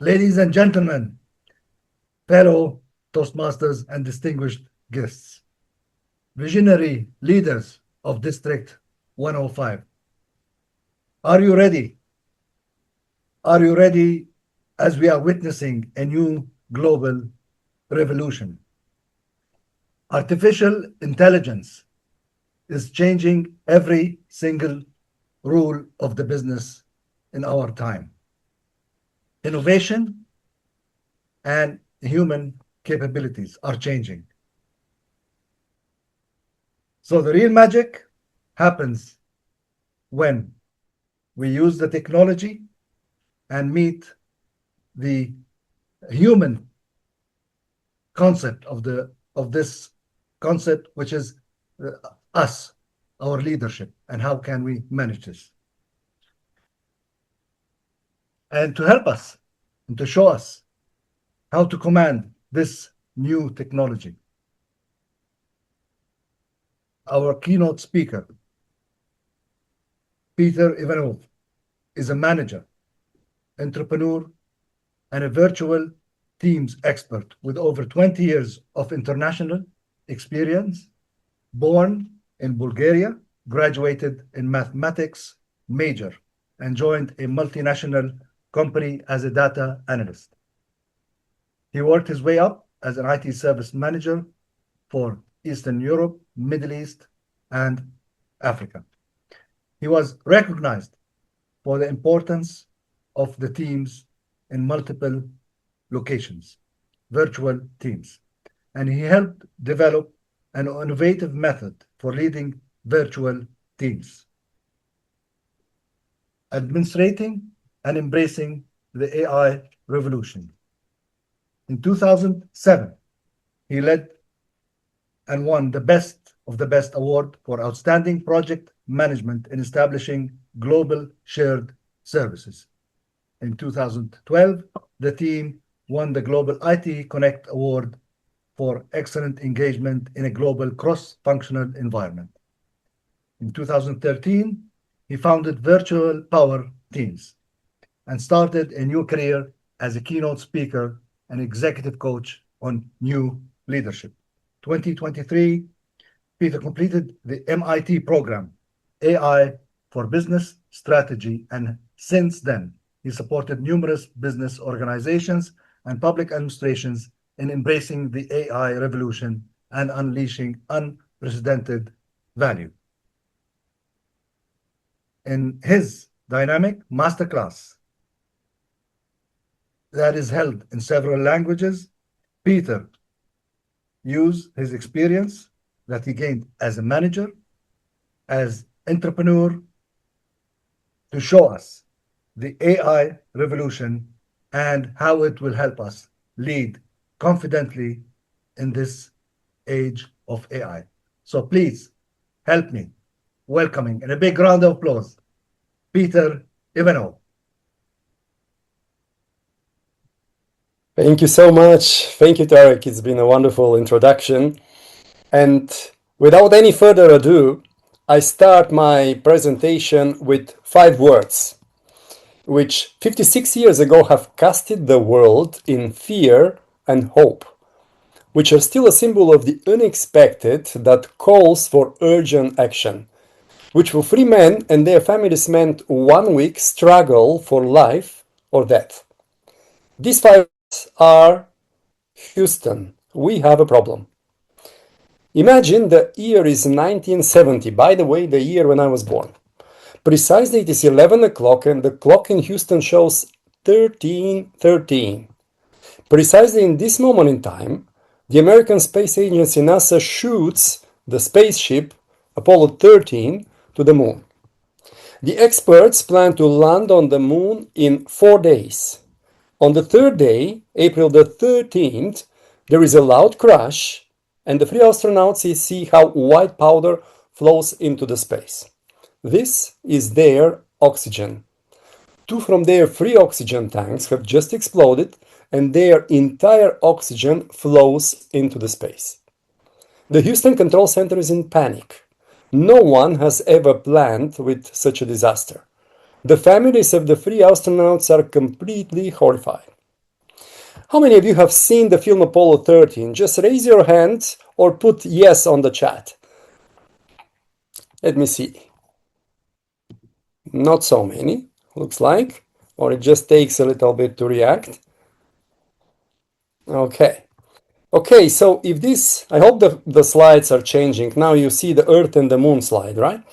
Ladies and gentlemen, fellow Toastmasters and distinguished guests, visionary leaders of District 105, are you ready? Are you ready as we are witnessing a new global revolution? Artificial intelligence is changing every single rule of the business in our time. Innovation and human capabilities are changing. So the real magic happens when we use the technology and meet the human concept of this concept, which is us, our leadership, and how can we manage this. And to help us and to show us how to command this new technology, our keynote speaker, Peter Ivanov, is a manager, entrepreneur, and a virtual teams expert with over 20 years of international experience. Born in Bulgaria, graduated in mathematics major, and joined a multinational company as a data analyst. He worked his way up as an IT service manager for Eastern Europe, Middle East, and Africa. He was recognized for the importance of the teams in multiple locations, virtual teams, and he helped develop an innovative method for leading virtual teams, administrating and embracing the AI revolution. In 2007, he led and won the Best of the Best award for outstanding project management in establishing global shared services. In 2012, the team won the Global IT Connect Award for excellent engagement in a global cross-functional environment. In 2013, he founded Virtual Power Teams and started a new career as a keynote speaker and executive coach on new leadership. 2023, Peter completed the MIT program, AI for Business Strategy, and since then, he supported numerous business organizations and public administrations in embracing the AI revolution and unleashing unprecedented value. In his dynamic masterclass that is held in several languages, Peter used his experience that he gained as a manager, as entrepreneur, to show us the AI revolution and how it will help us lead confidently in this age of AI. So please help me welcoming, and a big round of applause, Peter Ivanov. Thank you so much. Thank you, Tarek. It's been a wonderful introduction. And without any further ado, I start my presentation with 5 words, which 56 years ago have casted the world in fear and hope, which are still a symbol of the unexpected that calls for urgent action, which for 3 men and their families meant 1 week struggle for life or death. These 5 words are: Houston, we have a problem. Imagine the year is 1970, by the way, the year when I was born. Precisely it is 11 o'clock and the clock in Houston shows 13:13. Precisely in this moment in time, the American Space Agency NASA shoots the spaceship Apollo 13 to the moon. The experts plan to land on the moon in 4 days. On the 3rd day, April the 13th, there is a loud crash and the 3 astronauts see how white powder flows into the space. This is their oxygen. 2 from their 3 oxygen tanks have just exploded and their entire oxygen flows into the space. The Houston Control Center is in panic. No one has ever planned with such a disaster. The families of the 3 astronauts are completely horrified. How many of you have seen the film Apollo 13? Just raise your hand or put yes on the chat. Let me see. Not so many, looks like, or it just takes a little bit to react. Okay. Okay, so if this, I hope the slides are changing. Now you see the Earth and the Moon slide, right?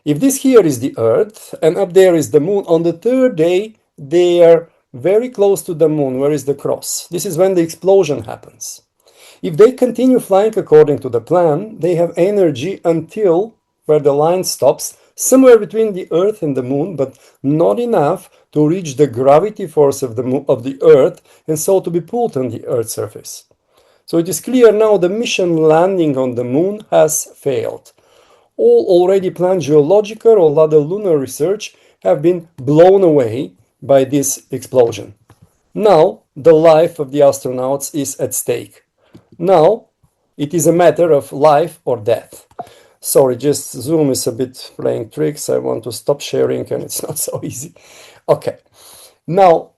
If this here is the Earth and up there is the Moon, on the third day, they are very close to the Moon. Where is the cross? This is when the explosion happens. If they continue flying according to the plan, they have energy until where the line stops, somewhere between the Earth and the Moon, but not enough to reach the gravity force of the Earth and so to be pulled on the Earth's surface. So it is clear now the mission landing on the Moon has failed. All already planned geological or other lunar research have been blown away by this explosion. Now the life of the astronauts is at stake. Now it is a matter of life or death. Sorry, just Zoom is a bit playing tricks. I want to stop sharing and it's not so easy. Okay, now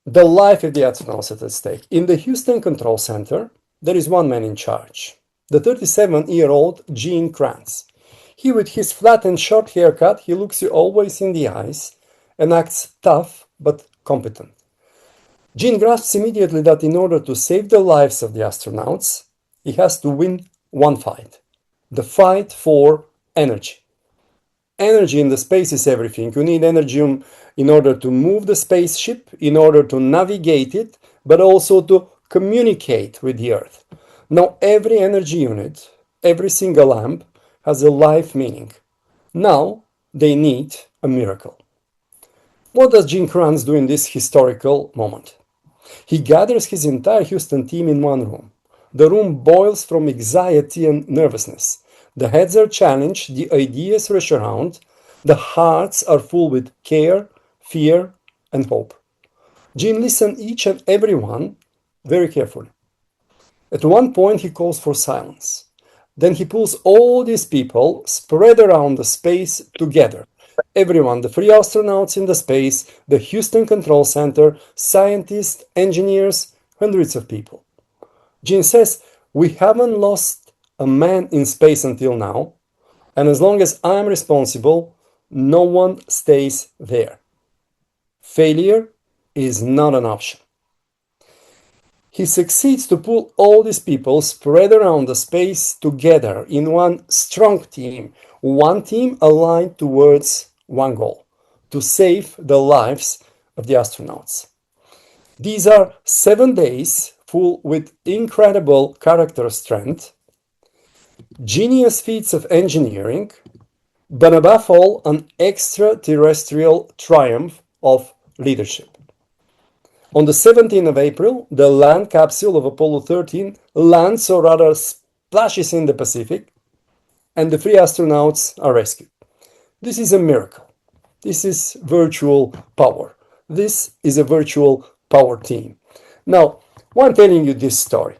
the life of the astronauts is at stake. In the Houston Control Center, there is one man in charge, the 37-year-old Gene Kranz. He, with his flat and short haircut, he looks you always in the eyes and acts tough but competent. Gene grasps immediately that in order to save the lives of the astronauts, he has to win one fight. The fight for energy. Energy in the space is everything. You need energy in order to move the spaceship, in order to navigate it, but also to communicate with the Earth. Now, every energy unit, every single lamp has a life meaning. Now, they need a miracle. What does Gene Kranz do in this historical moment? He gathers his entire Houston team in one room. The room boils from anxiety and nervousness. The heads are challenged, the ideas rush around, the hearts are full with care, fear, and hope. Gene listens each and every one very carefully. At one point, he calls for silence. Then he pulls all these people spread around the space together. Everyone, the three astronauts in the space, the Houston Control Center, scientists, engineers, hundreds of people. Gene says, we haven't lost a man in space until now, and as long as I'm responsible, no one stays there. Failure is not an option. He succeeds to pull all these people spread around the space together in one strong team, one team aligned towards one goal, to save the lives of the astronauts. These are 7 days full with incredible character strength, genius feats of engineering, but above all, an extraterrestrial triumph of leadership. On the 17th of April, the land capsule of Apollo 13 lands, or rather splashes in the Pacific, and the three astronauts are rescued. This is a miracle. This is virtual power. This is a virtual power team. Now, why I'm telling you this story?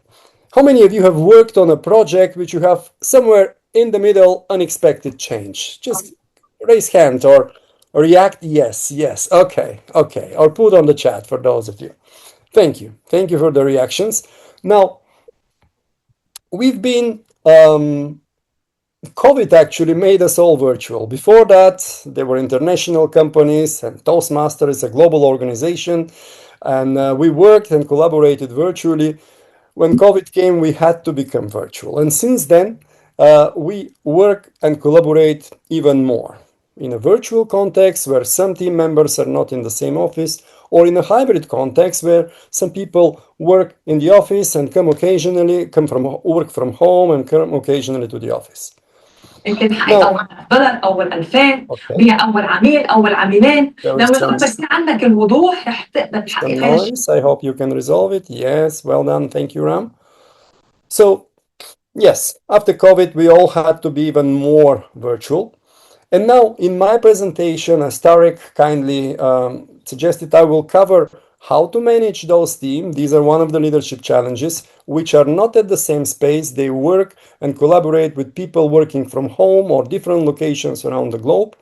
How many of you have worked on a project which you have somewhere in the middle unexpected change? Just raise hand or react yes, yes, okay, or put on the chat for those of you. Thank you for the reactions. Now, we've been COVID actually made us all virtual. Before that, there were international companies, and Toastmasters is a global organization, and we worked and collaborated virtually. When COVID came, we had to become virtual, and since then, we work and collaborate even more. In a virtual context where some team members are not in the same office, or in a hybrid context where some people work in the office and work from home and come occasionally to the office. انت تحقق اول بلد اول 2000 بيع اول عميل اول عميلين لما بس عندك الوضوح رح تقدر تحقق هاي الشيء. I hope you can resolve it. Yes, well done. Thank you, Ram. So, yes, after COVID, we all had to be even more virtual. And now, in my presentation, as Tarek kindly suggested, I will cover how to manage those teams. These are one of the leadership challenges, which are not at the same space. They work and collaborate with people working from home or different locations around the globe.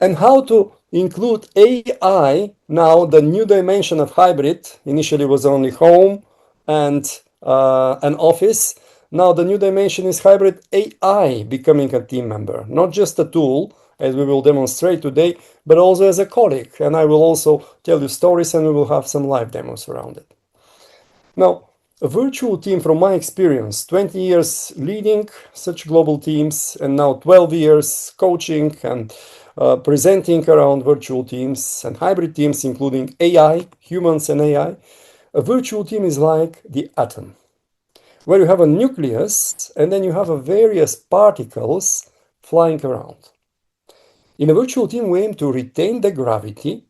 And how to include AI, now the new dimension of hybrid. Initially was only home and an office. Now the new dimension is hybrid AI becoming a team member, not just a tool, as we will demonstrate today, but also as a colleague. And I will also tell you stories and we will have some live demos around it. Now, a virtual team, from my experience, 20 years leading such global teams and now 12 years coaching and presenting around virtual teams and hybrid teams, including AI, humans and AI, a virtual team is like the atom, where you have a nucleus and then you have various particles flying around. In a virtual team, we aim to retain the gravity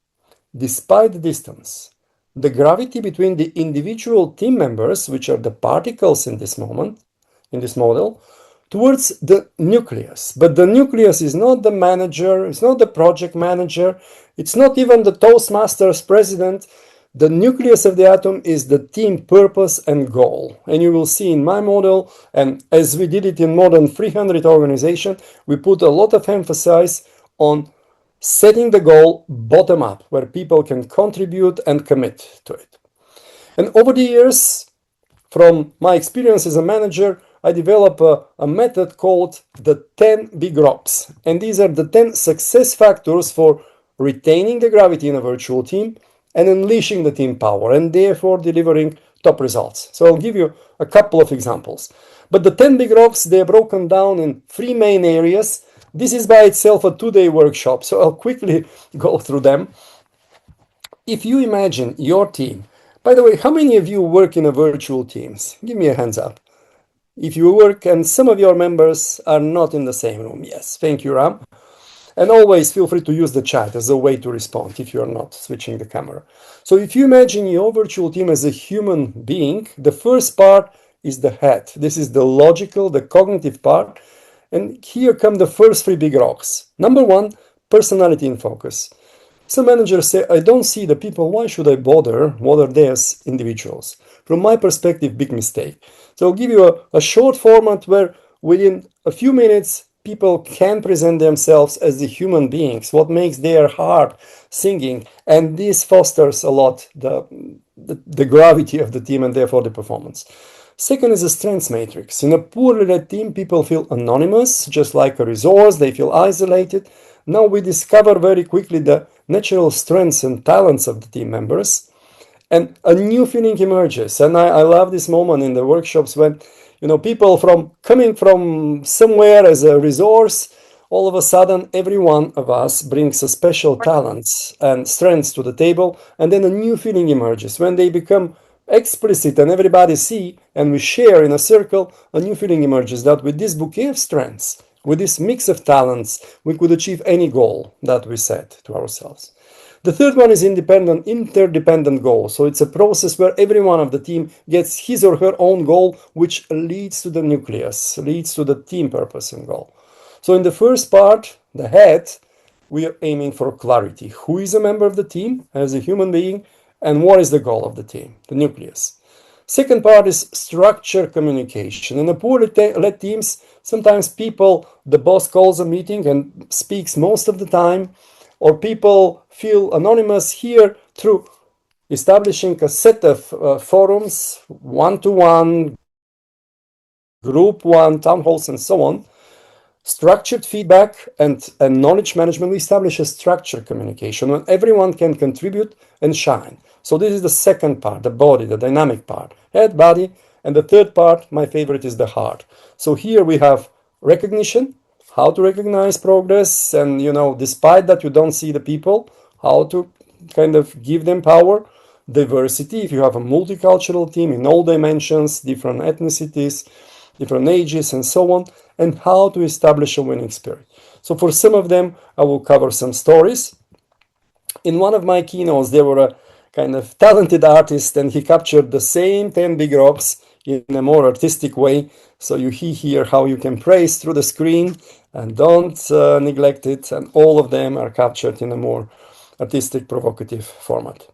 despite the distance. The gravity between the individual team members, which are the particles in this moment, in this model, towards the nucleus. But the nucleus is not the manager, it's not the project manager, it's not even the Toastmasters president. The nucleus of the atom is the team purpose and goal. And you will see in my model, and as we did it in more than 300 organizations, we put a lot of emphasis on setting the goal bottom up, where people can contribute and commit to it. And over the years, from my experience as a manager, I developed a method called the 10 big rocks. And these are the 10 success factors for retaining the gravity in a virtual team and unleashing the team power, and therefore delivering top results. So I'll give you a couple of examples. But the 10 big rocks, they're broken down in 3 main areas. This is by itself a 2-day workshop, so I'll quickly go through them. If you imagine your team, by the way, how many of you work in a virtual teams? Give me a hands up. If you work and some of your members are not in the same room, yes, thank you, Ram. And always feel free to use the chat as a way to respond if you're not switching the camera. So if you imagine your virtual team as a human being, the first part is the head. This is the logical, the cognitive part. And here come the first 3 big rocks. Number 1, personality in focus. Some managers say, I don't see the people, why should I bother? What are they as individuals? From my perspective, big mistake. So I'll give you a short format where within a few minutes, people can present themselves as the human beings, what makes their heart singing. And this fosters a lot the gravity of the team and therefore the performance. Second is a strengths matrix. In a poorly led team, people feel anonymous, just like a resource. They feel isolated. Now we discover very quickly the natural strengths and talents of the team members. And a new feeling emerges. And I love this moment in the workshops when, people coming from somewhere as a resource, all of a sudden, every one of us brings a special talents and strengths to the table. And then a new feeling emerges when they become explicit and everybody see and we share in a circle. A new feeling emerges that with this bouquet of strengths, with this mix of talents, we could achieve any goal that we set to ourselves. The third one is interdependent goal. So it's a process where every one of the team gets his or her own goal, which leads to the nucleus, leads to the team purpose and goal. So in the first part, the head, we are aiming for clarity. Who is a member of the team as a human being? And what is the goal of the team, the nucleus? Second part is structure communication. In the poorly led teams, sometimes the boss calls a meeting and speaks most of the time, or people feel anonymous here through establishing a set of forums, one-to-one, group one, town halls, and so on. Structured feedback and knowledge management, we establish a structured communication when everyone can contribute and shine. So this is the second part, the body, the dynamic part, head, body. And the third part, my favorite, is the heart. So here we have recognition, how to recognize progress. And, despite that you don't see the people, how to kind of give them power. Diversity, if you have a multicultural team in all dimensions, different ethnicities, different ages, and so on, and how to establish a winning spirit. So for some of them, I will cover some stories. In one of my keynotes, there were a kind of talented artist, and he captured the same 10 big rocks in a more artistic way. So you hear how you can praise through the screen and don't neglect it. And all of them are captured in a more artistic, provocative format.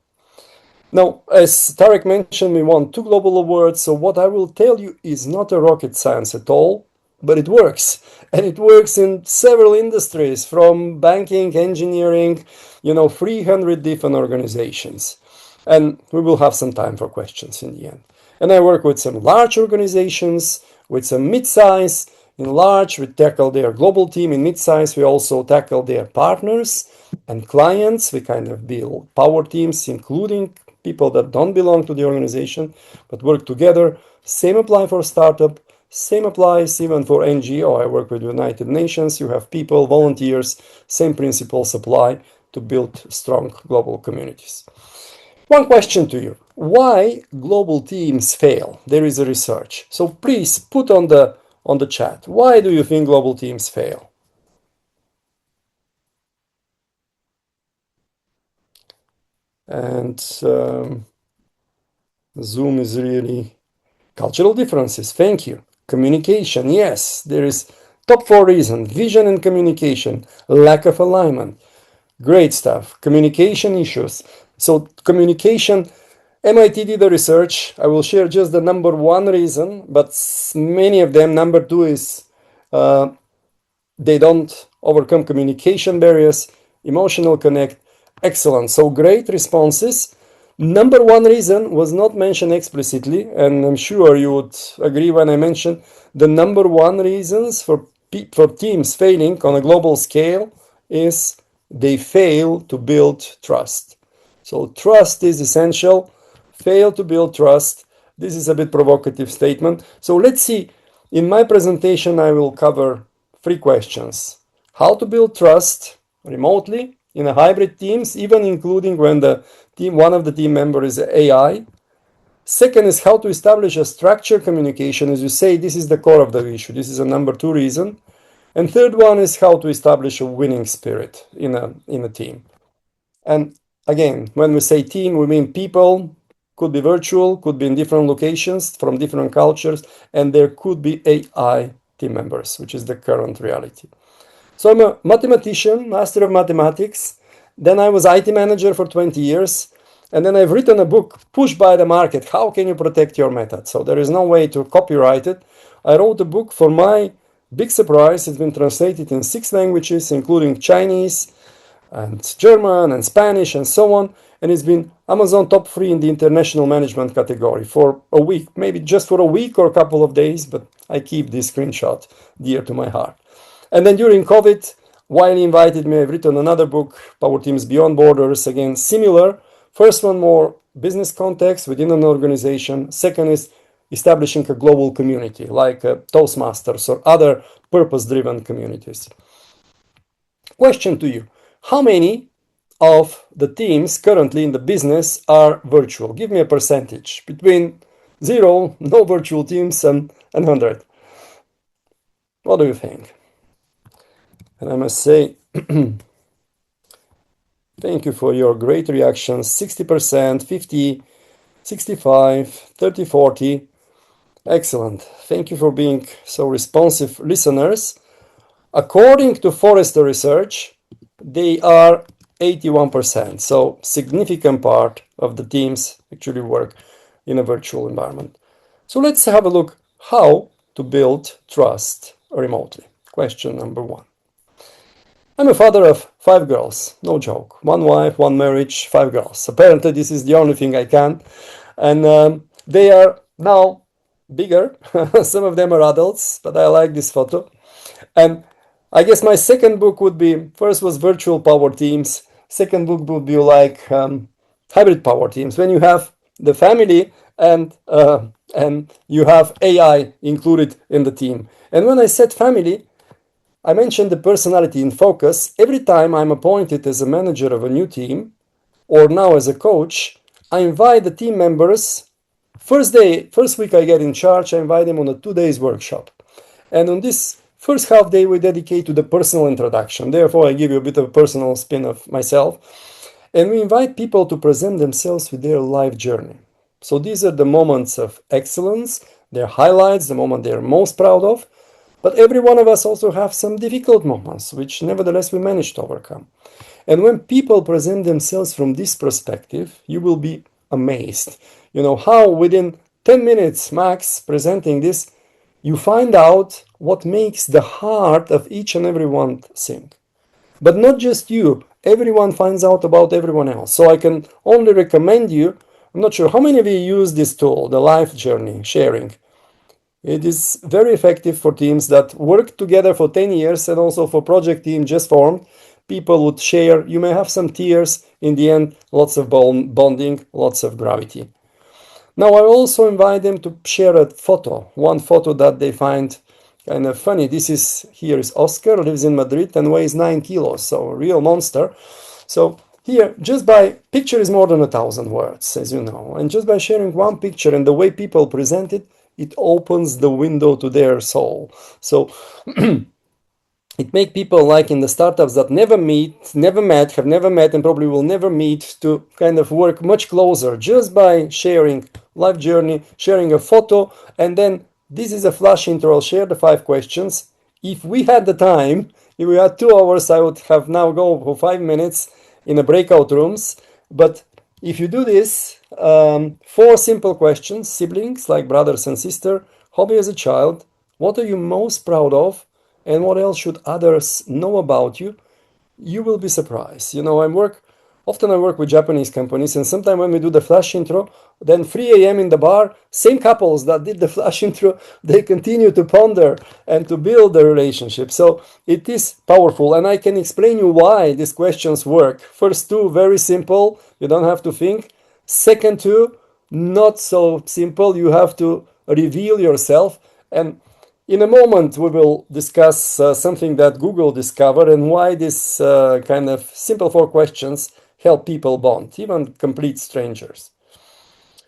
Now, as Tarek mentioned, we won 2 global awards. So what I will tell you is not a rocket science at all, but it works. And it works in several industries, from banking, engineering, 300 different organizations. And we will have some time for questions in the end. And I work with some large organizations, with some mid-size. In large, we tackle their global team. In mid-size, we also tackle their partners and clients. We kind of build power teams, including people that don't belong to the organization, but work together. Same apply for startup. Same applies even for NGO. I work with United Nations. You have people, volunteers. Same principles apply to build strong global communities. One question to you. Why global teams fail? There is a research. So please put on the chat. Why do you think global teams fail? And Zoom is really cultural differences. Thank you. Communication. Yes, there is top 4 reasons. Vision and communication. Lack of alignment. Great stuff. Communication issues. So communication, MIT did the research. I will share just the number 1 reason, but many of them, number 2 is they don't overcome communication barriers, emotional connect. Excellent. So great responses. Number 1 reason was not mentioned explicitly, and I'm sure you would agree when I mention the number 1 reasons for teams failing on a global scale is they fail to build trust. So trust is essential. Fail to build trust. This is a bit provocative statement. So let's see. In my presentation, I will cover 3 questions. How to build trust remotely in a hybrid teams, even including when one of the team members is AI. Second is how to establish a structured communication. As you say, this is the core of the issue. This is a number 2 reason. And third one is how to establish a winning spirit in a team. And again, when we say team, we mean people, could be virtual, could be in different locations from different cultures, and there could be AI team members, which is the current reality. So I'm a mathematician, master of mathematics. Then I was IT manager for 20 years. And then I've written a book, Pushed by the Market, How Can You Protect Your Method? So there is no way to copyright it. I wrote a book. For my big surprise, it's been translated in 6 languages, including Chinese and German and Spanish and so on. And it's been Amazon top 3 in the international management category for a week, maybe just for a week or a couple of days, but I keep this screenshot dear to my heart. And then during COVID, Wiley invited me, I've written another book, Power Teams Beyond Borders, again, similar. First one, more business context within an organization. Second is establishing a global community like Toastmasters or other purpose-driven communities. Question to you. How many of the teams currently in the business are virtual? Give me a percentage between 0, no virtual teams, and 100. What do you think? And I must say, thank you for your great reactions. 60%, 50, 65, 30, 40. Excellent. Thank you for being so responsive listeners. According to Forrester research, they are 81%. So significant part of the teams actually work in a virtual environment. So let's have a look how to build trust remotely. Question number 1. I'm a father of 5 girls, no joke. 1 wife, 1 marriage, 5 girls. Apparently this is the only thing I can. And they are now bigger. Some of them are adults, but I like this photo. And I guess my second book would be, first was virtual power teams. Second book would be like hybrid power teams, when you have the family and you have AI included in the team. And when I said family, I mentioned the personality in focus. Every time I'm appointed as a manager of a new team, or now as a coach, I invite the team members. First week I get in charge, I invite them on a 2 days workshop. And on this first half day, we dedicate to the personal introduction. Therefore, I give you a bit of a personal spin of myself. And we invite people to present themselves with their life journey. So these are the moments of excellence, their highlights, the moment they're most proud of. But every one of us also have some difficult moments, which nevertheless we manage to overcome. And when people present themselves from this perspective, you will be amazed. You know how within 10 minutes max presenting this, you find out what makes the heart of each and every one sing. But not just you, everyone finds out about everyone else. So I can only recommend you, I'm not sure how many of you use this tool, the life journey sharing. It is very effective for teams that work together for 10 years and also for project team just formed. People would share, you may have some tears, in the end, lots of bonding, lots of gravity. Now I also invite them to share a photo, one photo that they find kind of funny. Here is Oscar, lives in Madrid and weighs 9 kilos, so a real monster. So here, just by picture is more than 1,000 words, as you know, and just by sharing one picture and the way people present it, it opens the window to their soul. So it makes people like in the startups that never met, and probably will never meet, to kind of work much closer just by sharing life journey, sharing a photo, and then this is a flash intro. I'll share the 5 questions. If we had the time, if we had 2 hours, I would have now go for 5 minutes in the breakout rooms. But if you do this, 4 simple questions: siblings, like brothers and sisters, hobby as a child, what are you most proud of, and what else should others know about you? You will be surprised. You know, often I work with Japanese companies, and sometimes when we do the flash intro, then 3 a.m. in the bar, same couples that did the flash intro, they continue to ponder and to build the relationship. So it is powerful, and I can explain you why these questions work. First 2, very simple, you don't have to think. Second 2, not so simple, you have to reveal yourself. And in a moment, we will discuss something that Google discovered and why this kind of simple 4 questions help people bond, even complete strangers.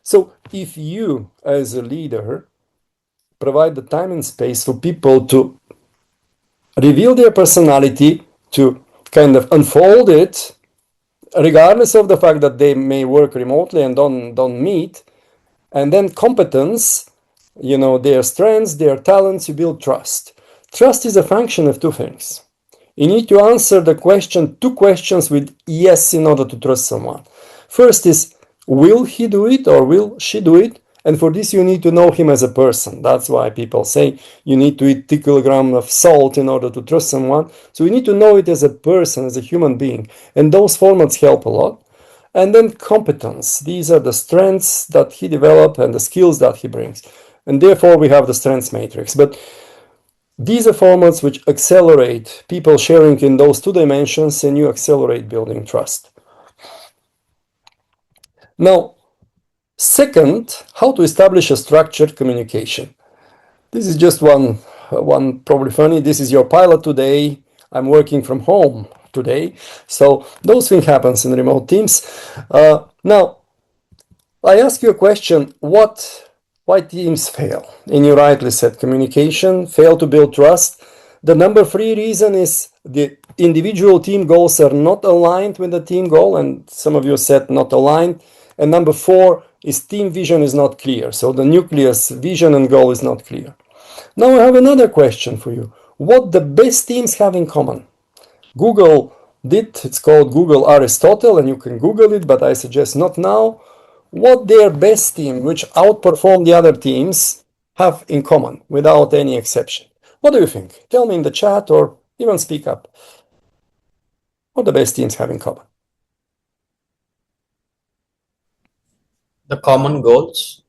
So if you, as a leader, provide the time and space for people to reveal their personality, to kind of unfold it, regardless of the fact that they may work remotely and don't meet, and then competence, you know, their strengths, their talents, you build trust. Trust is a function of 2 things. You need to answer the 2 questions with yes in order to trust someone. First is, will he do it or will she do it? And for this, you need to know him as a person. That's why people say you need to eat 2 kilograms of salt in order to trust someone. So you need to know it as a person, as a human being. And those formats help a lot. And then competence. These are the strengths that he developed and the skills that he brings. And therefore, we have the strengths matrix. But these are formats which accelerate people sharing in those 2 dimensions, and you accelerate building trust. Now, second, how to establish a structured communication. This is just one probably funny. This is your pilot today. I'm working from home today. So those things happen in remote teams. Now, I ask you a question. Why teams fail? And you rightly said communication, fail to build trust. The number 3 reason is the individual team goals are not aligned with the team goal, and some of you said not aligned. And number 4 is team vision is not clear. So the nucleus vision and goal is not clear. Now I have another question for you. What the best teams have in common? Google did, it's called Google Aristotle, and you can Google it, but I suggest not now. What their best team, which outperform the other teams, have in common, without any exception. What do you think? Tell me in the chat or even speak up. What the best teams have in common? The common goals.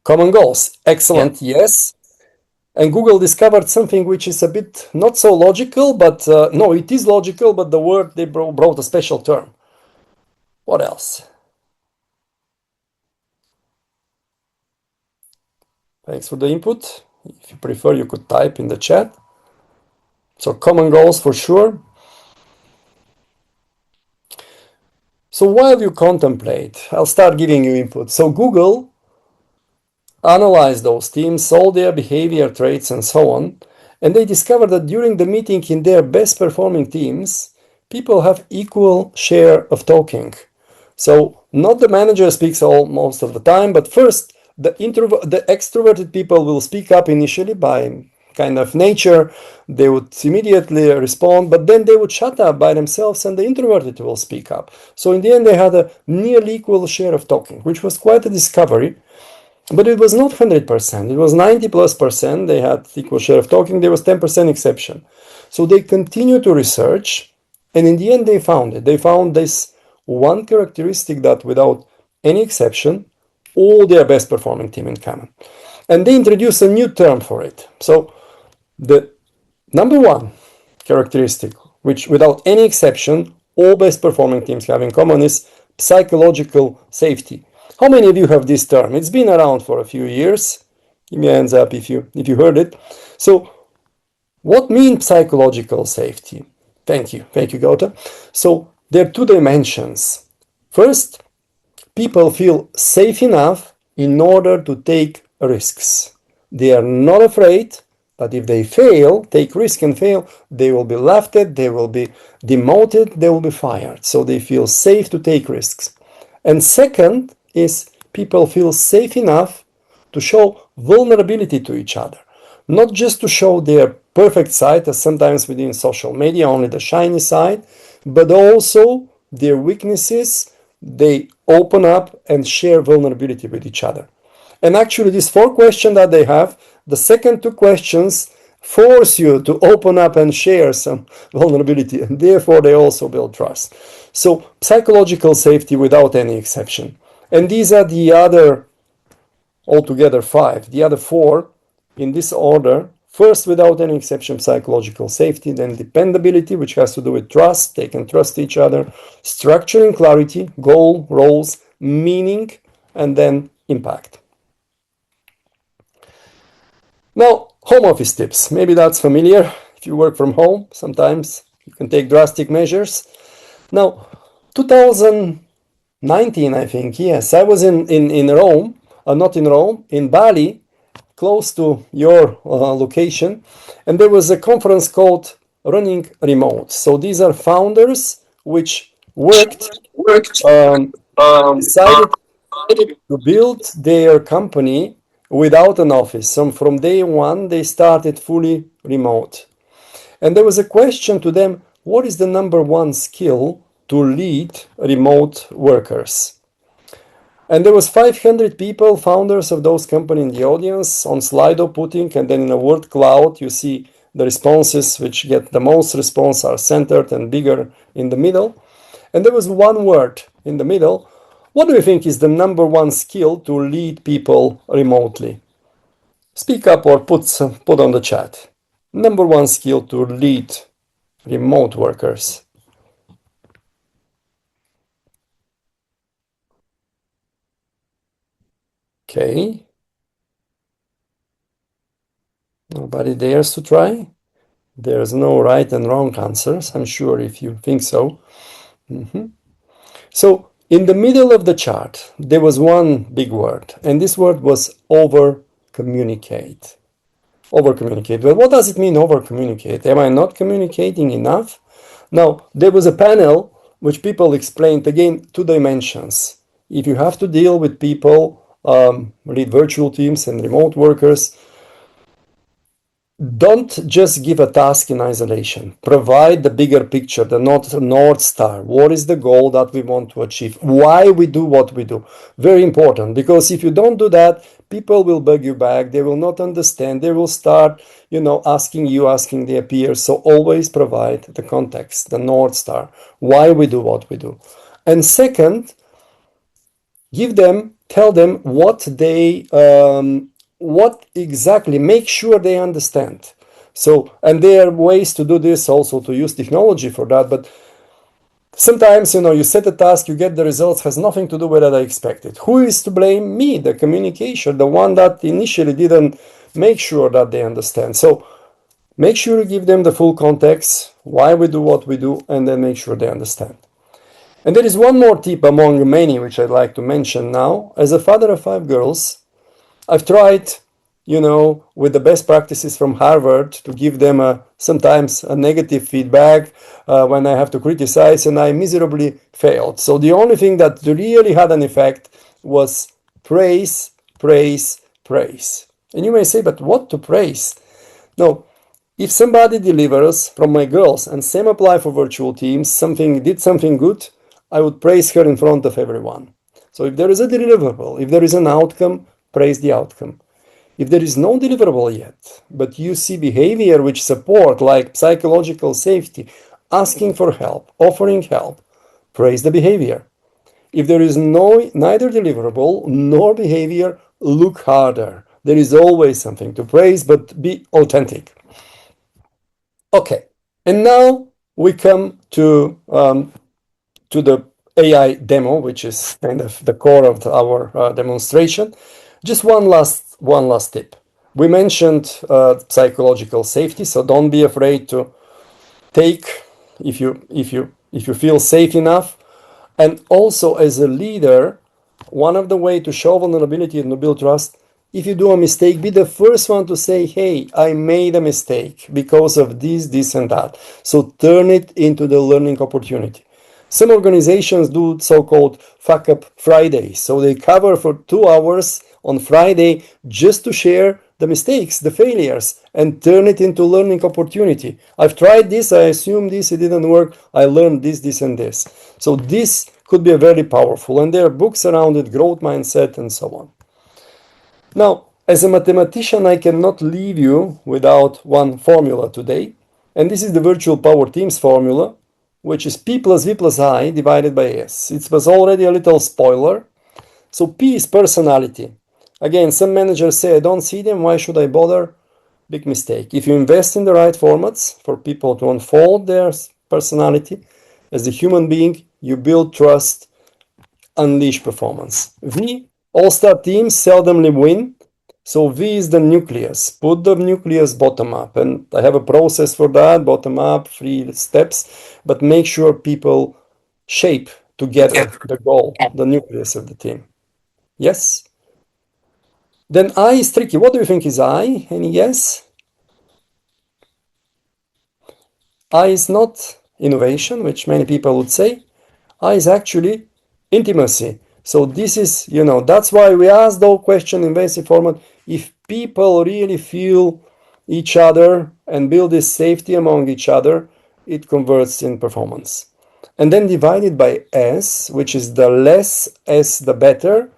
Common goals. Excellent, yeah. Yes. And Google discovered something which is a bit not so logical, but no, it is logical, but the word they brought a special term. What else? Thanks for the input. If you prefer, you could type in the chat. So common goals for sure. So while you contemplate, I'll start giving you input. So Google analyzed those teams, all their behavior traits and so on, and they discovered that during the meeting in their best performing teams, people have equal share of talking. So not the manager speaks most of the time, but first the extroverted people will speak up initially by kind of nature. They would immediately respond, but then they would shut up by themselves and the introverted will speak up. So in the end, they had a nearly equal share of talking, which was quite a discovery. But it was not 100%. It was 90+%. They had equal share of talking. There was 10% exception. So they continue to research And in the end, they found it. They found this one characteristic that without any exception, all their best performing team in common. And they introduced a new term for it. So the number one characteristic, which without any exception, all best performing teams have in common, is psychological safety. How many of you have this term? It's been around for a few years. Give me a hands up if you heard it. So what means psychological safety? Thank you, Gauta. So there are two dimensions. First, people feel safe enough in order to take risks. They are not afraid that if they fail, take risk and fail, they will be laughed at, they will be demoted, they will be fired. So they feel safe to take risks. And second is people feel safe enough to show vulnerability to each other. Not just to show their perfect side, as sometimes within social media, only the shiny side, but also their weaknesses. They open up and share vulnerability with each other. And actually, these 4 questions that they have, the second 2 questions force you to open up and share some vulnerability, and therefore they also build trust. So psychological safety without any exception. And these are the other, altogether 5, the other 4 in this order. First, without any exception, psychological safety, then dependability, which has to do with trust, they can trust each other, structure and clarity, goal, roles, meaning, and then impact. Now, home office tips. Maybe that's familiar. If you work from home, sometimes you can take drastic measures. Now, 2019, I think, yes, I was in Rome, not in Rome, in Bali, close to your location, and there was a conference called Running Remote. So these are founders which decided to build their company without an office. So from day one, they started fully remote. And there was a question to them, what is the number one skill to lead remote workers? And there was 500 people, founders of those companies in the audience, on Slido putting, and then in a word cloud, you see the responses which get the most response are centered and bigger in the middle. And there was one word in the middle. What do you think is the number one skill to lead people remotely? Speak up or put on the chat. Number one skill to lead remote workers. Okay. Nobody dares to try? There's no right and wrong answers, I'm sure, if you think so. So in the middle of the chart, there was one big word, and this word was over-communicate. Over-communicate. Well, what does it mean, over-communicate? Am I not communicating enough? Now, there was a panel which people explained, again, 2 dimensions. If you have to deal with people, lead virtual teams and remote workers, don't just give a task in isolation. Provide the bigger picture, the North Star. What is the goal that we want to achieve? Why we do what we do? Very important, because if you don't do that, people will bug you back. They will not understand. They will start, asking their peers. So always provide the context, the North Star, why we do what we do. And second, tell them what exactly, make sure they understand. So, and there are ways to do this also, to use technology for that, but sometimes, you set a task, you get the results, has nothing to do with what I expected. Who is to blame? Me, the communicator, the one that initially didn't make sure that they understand. So make sure you give them the full context, why we do what we do, and then make sure they understand. And there is one more tip among many, which I'd like to mention now. As a father of 5 girls, I've tried, with the best practices from Harvard to give them sometimes a negative feedback when I have to criticize, and I miserably failed. So the only thing that really had an effect was praise, praise, praise. And you may say, but what to praise? No, if somebody delivers from my girls, and same apply for virtual teams, did something good, I would praise her in front of everyone. So if there is a deliverable, if there is an outcome, praise the outcome. If there is no deliverable yet, but you see behavior which support, like psychological safety, asking for help, offering help, praise the behavior. If there is neither deliverable nor behavior, look harder. There is always something to praise, but be authentic. Okay, and now we come to the AI demo, which is kind of the core of our demonstration. Just one last tip. We mentioned psychological safety, so don't be afraid to take if you feel safe enough. And also, as a leader, one of the way to show vulnerability and to build trust, if you do a mistake, be the first one to say, hey, I made a mistake because of this, and that. So turn it into the learning opportunity. Some organizations do so-called fuck up Fridays. So they cover for 2 hours on Friday just to share the mistakes, the failures, and turn it into learning opportunity. I've tried this, I assumed this, it didn't work, I learned this, and this. So this could be very powerful, and there are books around it, growth mindset, and so on. Now, as a mathematician, I cannot leave you without one formula today, and this is the virtual power teams formula, which is P plus V plus I divided by S. It was already a little spoiler. So P is personality. Again, some managers say, I don't see them, why should I bother? Big mistake. If you invest in the right formats for people to unfold their personality as a human being, you build trust, unleash performance. V, all-star teams seldomly win. So V is the nucleus. Put the nucleus bottom up. And I have a process for that, bottom up, 3 steps. But make sure people shape together the goal, the nucleus of the team. Yes? Then I is tricky. What do you think is I? Any guess? I is not innovation, which many people would say. I is actually intimacy. So this is, that's why we ask the question in basic format. If people really feel each other and build this safety among each other, it converts in performance. And then divided by S, which is the less S, the better.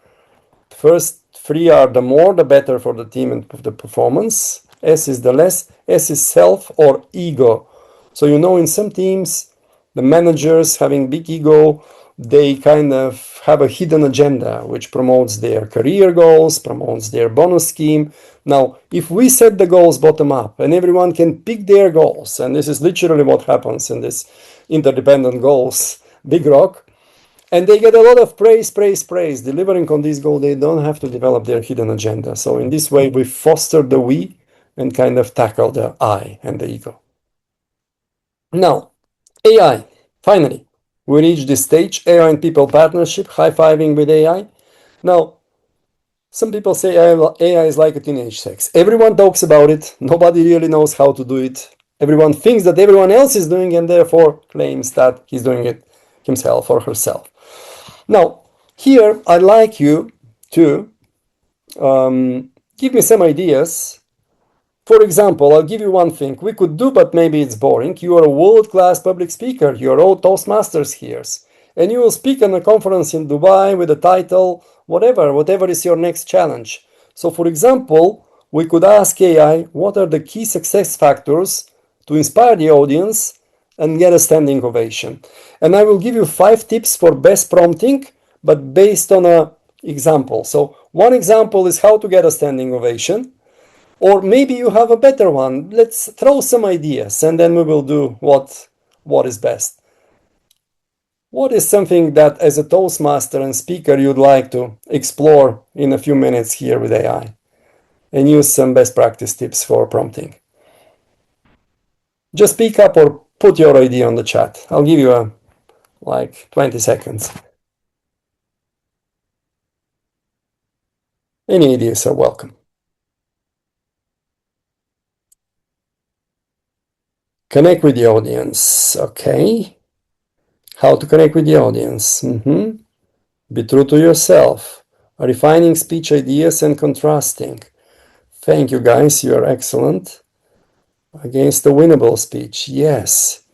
First 3 are the more, the better for the team and the performance. S is the less. S is self or ego. So in some teams, the managers having big ego, they kind of have a hidden agenda which promotes their career goals, promotes their bonus scheme. Now, if we set the goals bottom up and everyone can pick their goals, and this is literally what happens in this interdependent goals, big rock, and they get a lot of praise, delivering on this goal, they don't have to develop their hidden agenda. So in this way, we foster the we and kind of tackle the I and the ego. Now, AI, finally, we reached this stage, AI and people partnership, high-fiving with AI. Now, some people say AI is like a teenage sex. Everyone talks about it. Nobody really knows how to do it. Everyone thinks that everyone else is doing it and therefore claims that he's doing it himself or herself. Now, here I'd like you to give me some ideas. For example, I'll give you one thing we could do, but maybe it's boring. You are a world-class public speaker. You're all Toastmasters here. And you will speak on a conference in Dubai with a title, whatever is your next challenge. So, for example, we could ask AI, what are the key success factors to inspire the audience and get a standing ovation? And I will give you 5 tips for best prompting, but based on an example. So one example is how to get a standing ovation. Or maybe you have a better one. Let's throw some ideas and then we will do what is best. What is something that as a Toastmaster and speaker you'd like to explore in a few minutes here with AI? And use some best practice tips for prompting. Just speak up or put your idea on the chat. I'll give you 20 seconds. Any ideas are welcome. Connect with the audience. Okay. How to connect with the audience. Be true to yourself. Refining speech ideas and contrasting. Thank you, guys. You are excellent. Against the winnable speech. Yes.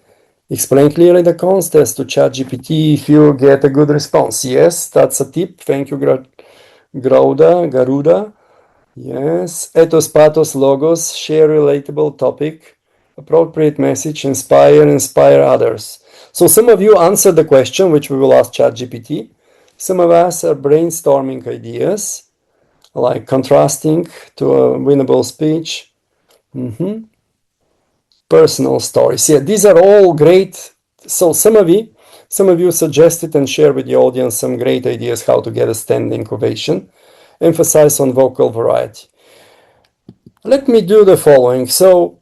Explain clearly the context to ChatGPT if you get a good response. Yes, that's a tip. Thank you, Garuda. Yes. Ethos, pathos, logos. Share relatable topic. appropriate message, inspire others. So some of you answered the question, which we will ask ChatGPT. Some of us are brainstorming ideas, like contrasting to a winnable speech. Personal stories. Yeah, these are all great. So some of you suggested and share with the audience some great ideas how to get a standing ovation. Emphasize on vocal variety. Let me do the following. So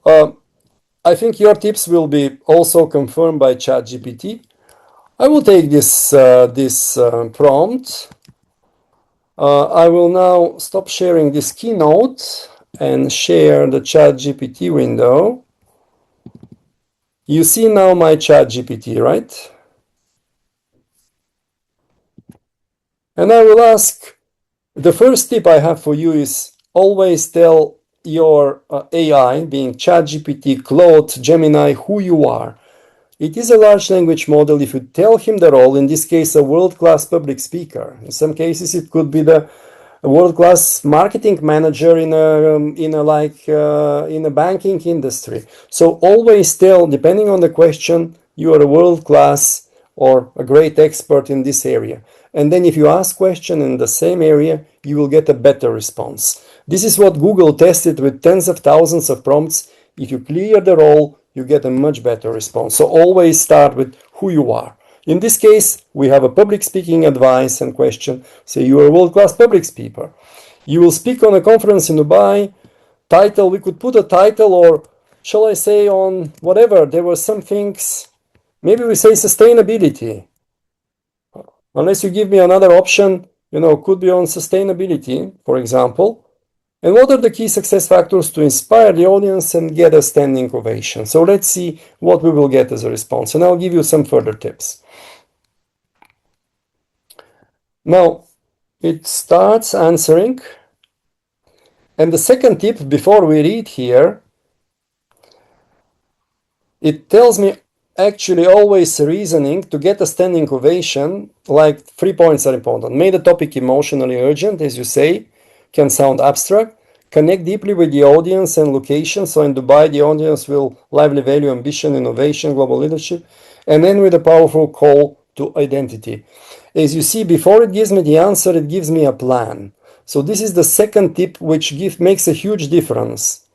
I think your tips will be also confirmed by ChatGPT. I will take this prompt. I will now stop sharing this keynote and share the ChatGPT window. You see now my ChatGPT, right? And I will ask, the first tip I have for you is always tell your AI, being ChatGPT, Claude, Gemini, who you are. It is a large language model. If you tell him the role, in this case, a world-class public speaker. In some cases, it could be the world-class marketing manager in a banking industry. So always tell, depending on the question, you are a world-class or a great expert in this area. And then if you ask question in the same area, you will get a better response. This is what Google tested with tens of thousands of prompts. If you clear the role, you get a much better response. So always start with who you are. In this case, we have a public speaking advice and question. Say you are a world-class public speaker. You will speak on a conference in Dubai. Title, we could put a title, or shall I say on whatever. There were some things, maybe we say sustainability. Unless you give me another option, could be on sustainability, for example. And what are the key success factors to inspire the audience and get a standing ovation? So let's see what we will get as a response. And I'll give you some further tips. Now, it starts answering. And the second tip, before we read here, it tells me actually always reasoning to get a standing ovation, like 3 points are important. Make the topic emotionally urgent, as you say, can sound abstract. Connect deeply with the audience and location. So in Dubai, the audience will lively value, ambition, innovation, global leadership. And then with a powerful call to identity. As you see, before it gives me the answer, it gives me a plan. So this is the second tip, which makes a huge difference.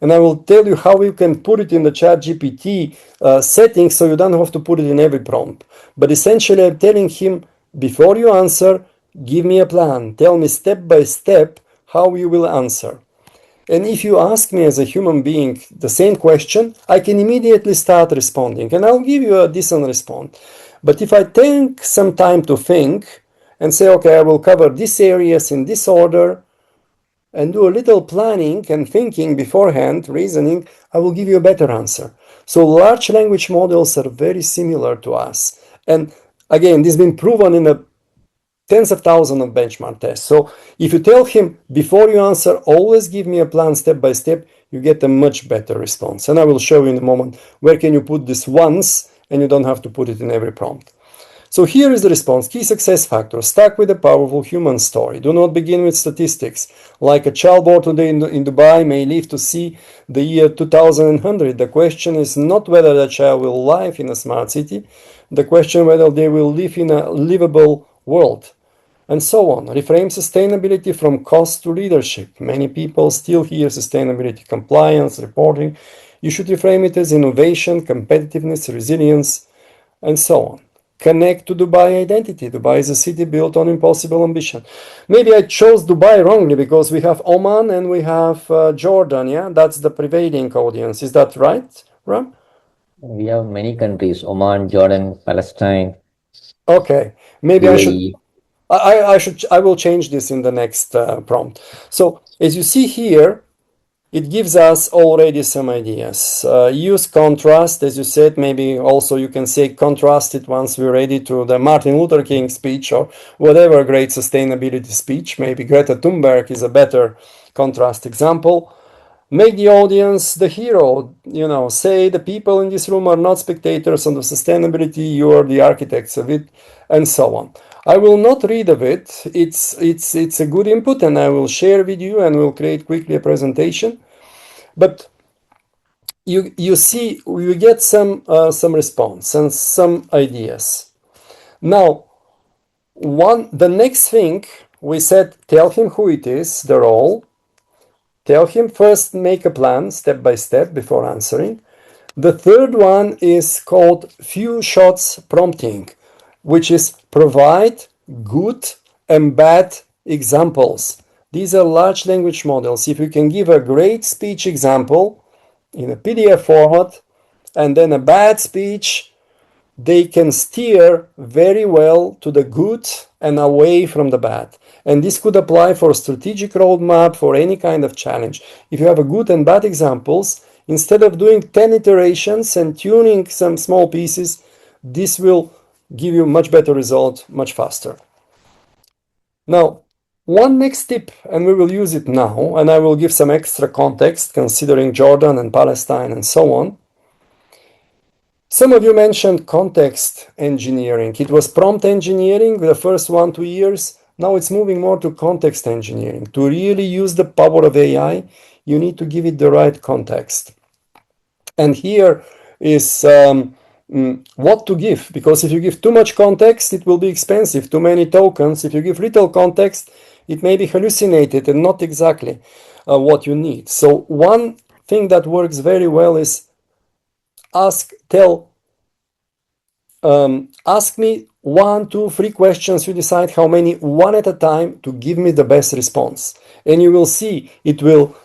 And I will tell you how you can put it in the ChatGPT settings, so you don't have to put it in every prompt. But essentially, I'm telling him, before you answer, give me a plan. Tell me step by step how you will answer. And if you ask me as a human being the same question, I can immediately start responding. And I'll give you a decent response. But if I take some time to think and say, okay, I will cover these areas in this order, and do a little planning and thinking beforehand, reasoning, I will give you a better answer. So large language models are very similar to us. And again, this has been proven in the tens of thousands of benchmark tests. So if you tell him, before you answer, always give me a plan step by step, you get a much better response. And I will show you in a moment where can you put this once, and you don't have to put it in every prompt. So here is the response. Key success factors. Start with a powerful human story. Do not begin with statistics. Like a child born today in Dubai may live to see the year 2100. The question is not whether the child will live in a smart city. The question whether they will live in a livable world. And so on. Reframe sustainability from cost to leadership. Many people still hear sustainability, compliance, reporting. You should reframe it as innovation, competitiveness, resilience, and so on. Connect to Dubai identity. Dubai is a city built on impossible ambition. Maybe I chose Dubai wrongly because we have Oman and we have Jordan. Yeah, that's the prevailing audience. Is that right, Ram? We have many countries: Oman, Jordan, Palestine. Okay, maybe UAE. I will change this in the next prompt. So as you see here, it gives us already some ideas. Use contrast, as you said. Maybe also you can say contrast it once we're ready to the Martin Luther King speech or whatever great sustainability speech. Maybe Greta Thunberg is a better contrast example. Make the audience the hero. Say the people in this room are not spectators on the sustainability. You are the architects of it, and so on. I will not read of it. It's a good input, and I will share with you, and we'll create quickly a presentation. But you see, you get some response and some ideas. Now, the next thing we said, tell him who it is, the role. Tell him first, make a plan step by step before answering. The third one is called few shots prompting, which is provide good and bad examples. These are large language models. If you can give a great speech example in a PDF format and then a bad speech, they can steer very well to the good and away from the bad. And this could apply for strategic roadmap, for any kind of challenge. If you have a good and bad examples, instead of doing 10 iterations and tuning some small pieces, this will give you much better result, much faster. Now, one next tip, and we will use it now, and I will give some extra context considering Jordan and Palestine and so on. Some of you mentioned context engineering. It was prompt engineering the first 1-2 years. Now it's moving more to context engineering. To really use the power of AI, you need to give it the right context. And here is what to give, because if you give too much context, it will be expensive. Too many tokens. If you give little context, it may be hallucinated and not exactly what you need. So one thing that works very well is ask me 1, 2, 3 questions. You decide how many, one at a time, to give me the best response. And you will see it will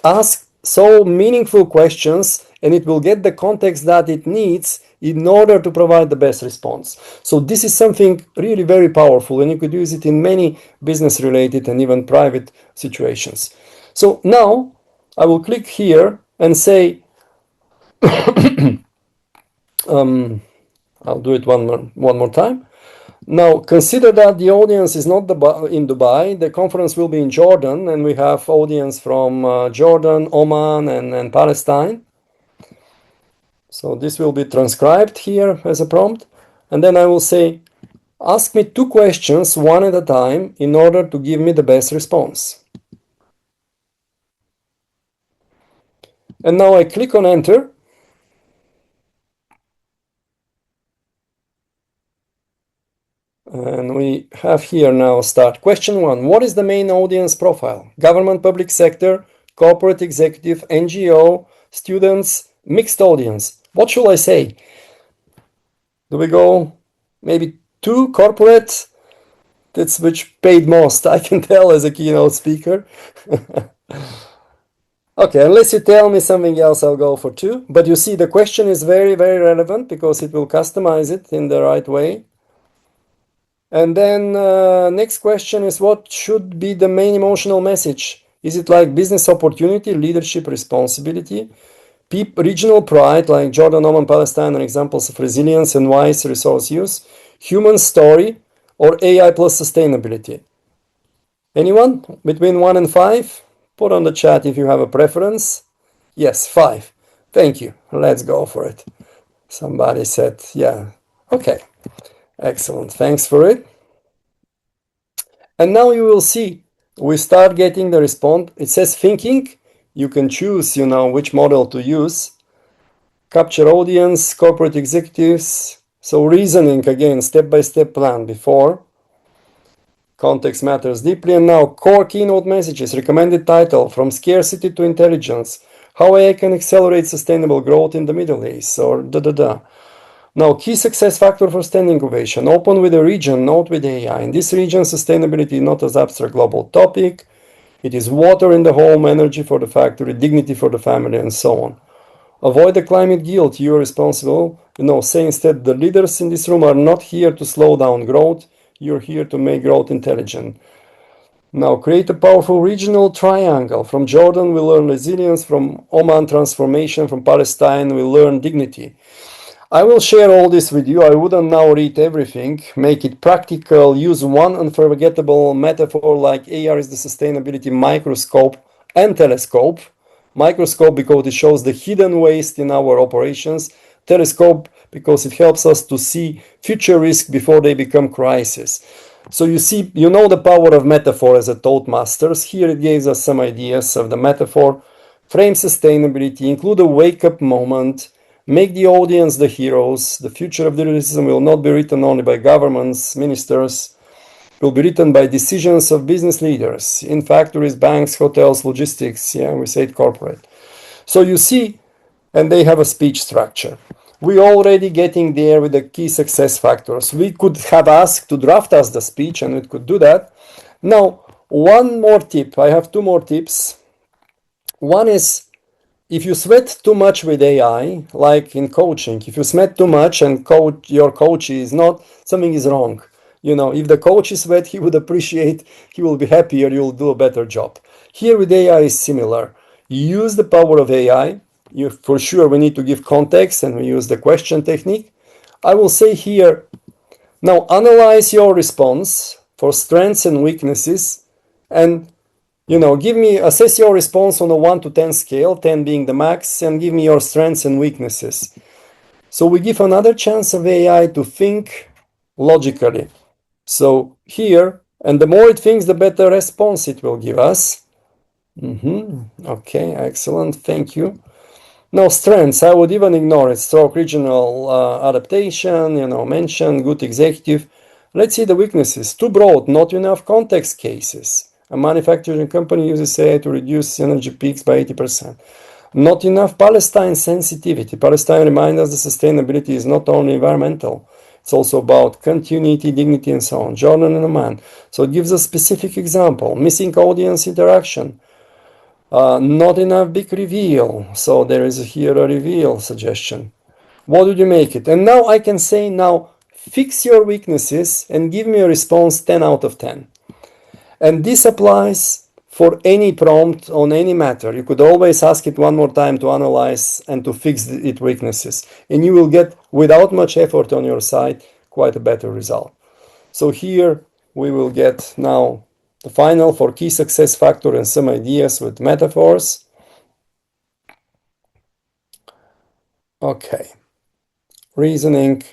ask so meaningful questions, and it will get the context that it needs in order to provide the best response. So this is something really very powerful, and you could use it in many business related and even private situations. So now I will click here and say, I'll do it one more time. Now, consider that the audience is not in Dubai. The conference will be in Jordan, and we have audience from Jordan, Oman, and Palestine. So this will be transcribed here as a prompt. And then I will say, ask me 2 questions, one at a time, in order to give me the best response. And now I click on enter. And we have here now start. Question 1. What is the main audience profile? Government, public sector, corporate executive, NGO, students, mixed audience. What should I say? Do we go maybe 2 corporate? That's which paid most, I can tell as a keynote speaker. Okay, unless you tell me something else, I'll go for 2. But you see, the question is very, very relevant because it will customize it in the right way. And then next question is, what should be the main emotional message? Is it like business opportunity, leadership, responsibility, regional pride, like Jordan, Oman, Palestine, and examples of resilience and wise resource use, human story, or AI plus sustainability? Anyone between 1 and 5? Put on the chat if you have a preference. Yes, 5. Thank you. Let's go for it. Somebody said, yeah. Okay. Excellent. Thanks for it. And now you will see we start getting the response. It says thinking. You can choose, which model to use. Capture audience, corporate executives. So reasoning again, step-by-step plan before. Context matters deeply. And now core keynote messages, recommended title, from scarcity to intelligence. How AI can accelerate sustainable growth in the Middle East, or da-da-da. Now, key success factor for standing ovation. Open with a region, not with AI. In this region, sustainability is not as abstract global topic. It is water in the home, energy for the factory, dignity for the family, and so on. Avoid the climate guilt. You are responsible. Say instead, the leaders in this room are not here to slow down growth. You're here to make growth intelligent. Now, create a powerful regional triangle. From Jordan, we learn resilience. From Oman, transformation. From Palestine, we learn dignity. I will share all this with you. I wouldn't now read everything. Make it practical. Use one unforgettable metaphor like AR is the sustainability microscope and telescope. Microscope because it shows the hidden waste in our operations. Telescope because it helps us to see future risk before they become crisis. So you see, the power of metaphor as a Toastmasters. Here it gives us some ideas of the metaphor. frame sustainability, include a wake-up moment, make the audience the heroes. The future of journalism will not be written only by governments, ministers. It will be written by decisions of business leaders in factories, banks, hotels, logistics. Yeah, we say it corporate. So you see, and they have a speech structure. We're already getting there with the key success factors. We could have asked to draft us the speech, and it could do that. Now, one more tip. I have two more tips. One is, if you sweat too much with AI, like in coaching, if you sweat too much and your coach is not, something is wrong. You know, if the coach is sweat, he would appreciate, he will be happier, you'll do a better job. Here with AI is similar. Use the power of AI. For sure, we need to give context, and we use the question technique. I will say here, now analyze your response for strengths and weaknesses, and assess your response on a 1 to 10 scale, 10 being the max, and give me your strengths and weaknesses. So we give another chance of AI to think logically. So here, and the more it thinks, the better response it will give us. Okay, excellent, thank you. Now, strengths, I would even ignore it. Stroke regional adaptation, mention, good executive. Let's see the weaknesses. Too broad, not enough context cases. A manufacturing company uses AI to reduce energy peaks by 80%. Not enough Palestine sensitivity. Palestine reminds us that sustainability is not only environmental. It's also about continuity, dignity, and so on. Jordan and Oman. So it gives a specific example. Missing audience interaction. Not enough big reveal. So there is here a reveal suggestion. What would you make it? And now I can say, now fix your weaknesses and give me a response 10 out of 10. And this applies for any prompt on any matter. You could always ask it one more time to analyze and to fix its weaknesses. And you will get, without much effort on your side, quite a better result. So here we will get now the final for key success factor and some ideas with metaphors. Okay. Reasoning,